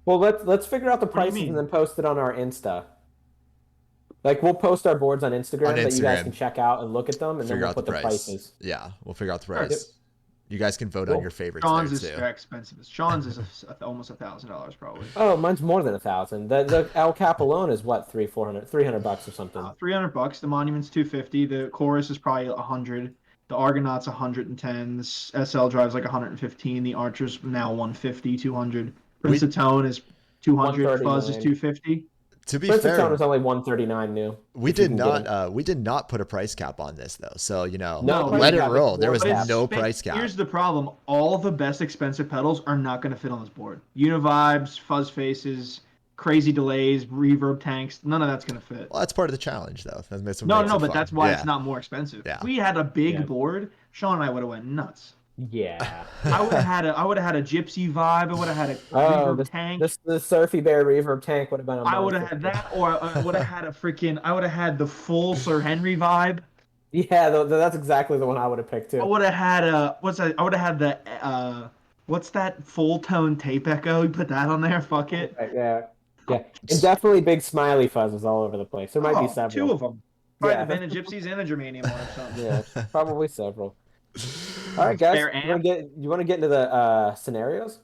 Well, let's figure out the do you prices mean? and then post it on our Insta. Like we'll post our boards on On Instagram that you guys can Instagram, check out and look at them, and then figure we'll out the put the price. prices. Yeah, we'll figure out the All right. price. You guys can vote on Cool. your favorites Sean's there is too. expensive. Sean's is almost $1,000 probably. Oh, mine's more than 1,000. The El Cap alone is what, 300 bucks or something. $300. The Monument's 250. The Chorus is probably 100. The Argonaut's 110. The SL Drive's like 115. The Archer's now 150, 200. Prince of Tone is 200. Fuzz is 250. To be Prince of Tone fair, is only 139 new. we did not put a price cap on this though. So No let it price cap. roll. There was But no price cap. Here's the problem: all the best expensive pedals are not going to fit on this board. Univibes, fuzz faces, crazy delays, reverb tanks. None of that's going to fit. Well, that's part of the challenge though. That's what makes No, it but fun. that's why Yeah. it's not more expensive. Yeah. If we had a big Yeah. board, Sean and I would have went nuts. Yeah. I would have had a gypsy vibe. I would have had a reverb tank. The Surfy Bear reverb tank would have been on I would have had that, or I would have had I would have had the full Sir Henry vibe. Yeah, that's exactly the one I would have picked too. I would have had I would have had the what's that full tone tape echo? You put that on there. Fuck it. Right, yeah. And definitely big smiley fuzzes all over the place. There might be several. 2 of them. Probably Yeah. the Vintage Gypsies and the Germanium one or something. Yeah, probably several. All right, guys. Spare amp. You want to get into the scenarios?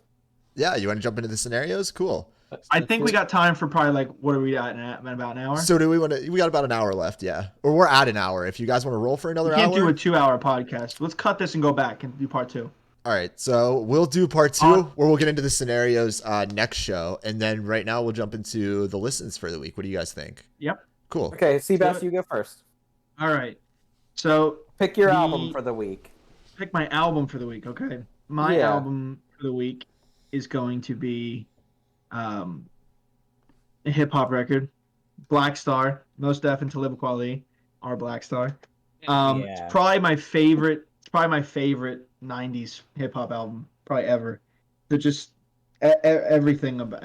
Yeah, you want to jump into the scenarios? Cool. I think we got time for probably like what are we at in about an hour? So do we want to? We got about an hour left, yeah. Or we're at an hour. If you guys want to roll for another We can't hour, do a 2-hour podcast. Let's cut this and go back and do part 2. all right. So we'll do part 2, where we'll get into the scenarios next show, and then right now we'll jump into the listens for the week. What do you guys think? Yep. Cool. Okay, Seabass, you go first. All right. So Pick your album for the week. pick my album for the week. Okay. My Yeah. album for the week is going to be a hip hop record. Black Star, Most Def and Talib Kweli are Black Star. It's probably my favorite 90s hip hop album probably ever. They're just everything about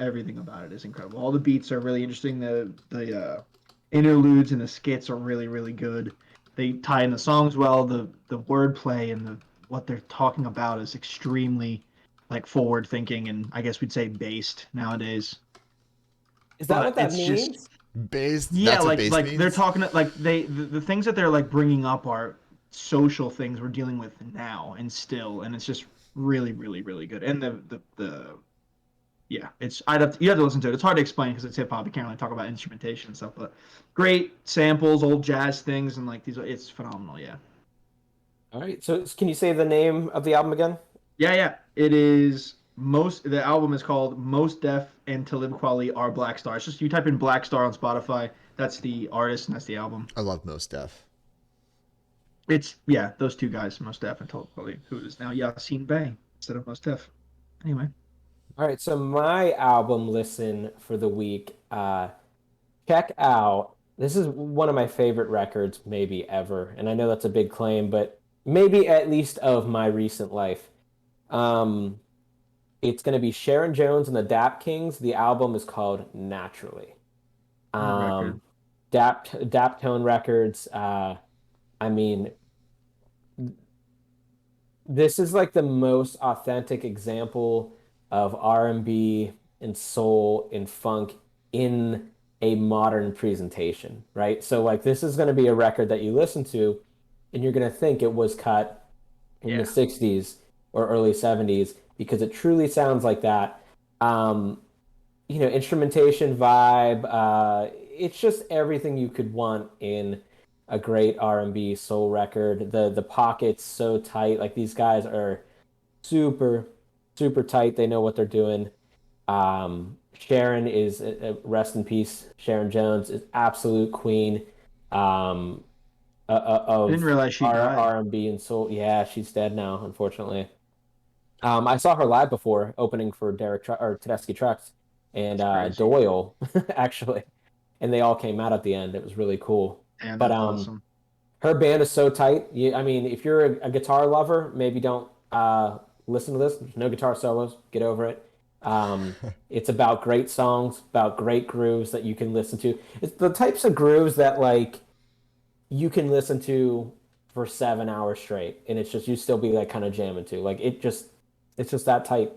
it is incredible. All the beats are really interesting. The interludes and the skits are really, really good. They tie in the songs well. The wordplay and what they're talking about is extremely like forward thinking and I guess we'd say based nowadays. Is that what that it's means? just- Based. Yeah, That's what like based like means? they're talking like the things that they're like bringing up are social things we're dealing with now and still, and it's just really, really, really good. And the yeah, you have to listen to it. It's hard to explain because it's hip hop. You can't really talk about instrumentation and stuff, but great samples, old jazz things, and like these. It's phenomenal. Yeah. All right. So can you say the name of the album again? Yeah. It is the album is called Most Def and Talib Kweli are Black Star. It's just you type in Black Star on Spotify. That's the artist and that's the album. I love Most Def. It's those two guys, Most Def and Talib Kweli, who is now Yassine Bey instead of Most Def. Anyway. All right. So my album listen for the week. Check out. This is one of my favorite records, maybe ever, and I know that's a big claim, but maybe at least of my recent life. It's going to be Sharon Jones and the Dap Kings. The album is called Naturally. Dap Tone Records. I mean, this is like the most authentic example of R&B and soul and funk in a modern presentation, right? So like this is going to be a record that you listen to and you're going to think it was cut in the 60s or early 70s because it truly sounds like that. Instrumentation, vibe, it's just everything you could want in a great R&B soul record. The pockets so tight. Like these guys are super, super tight. They know what they're doing. Sharon is rest in peace. Sharon Jones is absolute queen. Of I didn't realize she died. R&B and soul. Yeah, she's dead now, unfortunately. I saw her live before, opening for Tedeschi Trucks and Doyle, actually, and they all came out at the end. It was really cool. Damn, but awesome. Her band is so tight. I mean, if you're a guitar lover, maybe don't listen to this. There's no guitar solos. Get over it. It's about great songs, about great grooves that you can listen to. It's the types of grooves that like you can listen to for 7 hours straight, and it's just you still be like kind of jamming to. Like it's just that tight.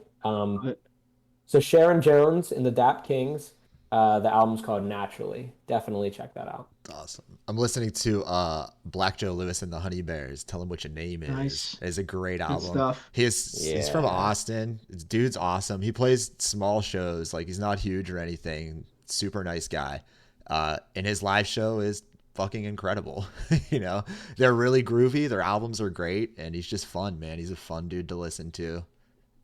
So Sharon Jones and the Dap Kings, The album's called Naturally. Definitely check that out. Awesome. I'm listening to Black Joe Lewis and the Honey Bears. Tell him what your name is. Nice. It's a great album. Good stuff. He's from Austin. This dude's awesome. He plays small shows. Like, he's not huge or anything. Super nice guy. And his live show is fucking incredible. You know, they're really groovy. Their albums are great, and he's just fun, man. He's a fun dude to listen to.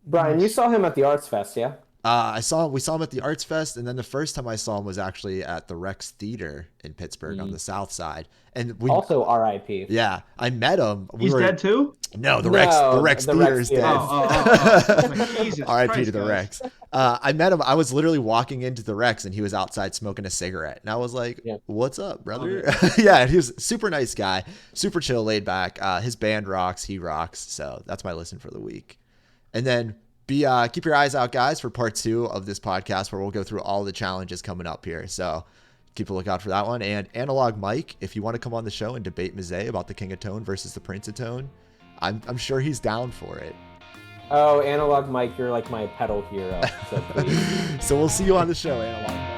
Brian, you saw him at the Arts Fest, yeah? We saw him at the Arts Fest, and then the first time I saw him was actually at the Rex Theater in Pittsburgh on the South Side. And we also R.I.P. Yeah, I met him. He's dead too? No, the Rex Theater is dead. Jesus R.I.P. to the Rex. I met him. I was literally walking into the Rex, and he was outside smoking a cigarette, and I was like, "What's up, brother?" Yeah, he was a super nice guy, super chill, laid back. His band rocks. He rocks. So that's my listen for the week. And then keep your eyes out, guys, for part 2 of this podcast, where we'll go through all the challenges coming up here. So keep a lookout for that one. And Analog Mike, if you want to come on the show and debate Mizé about the King of Tone versus the Prince of Tone, I'm sure he's down for it. Oh, Analog Mike, you're like my pedal hero. So, so we'll see you on the show, Analog.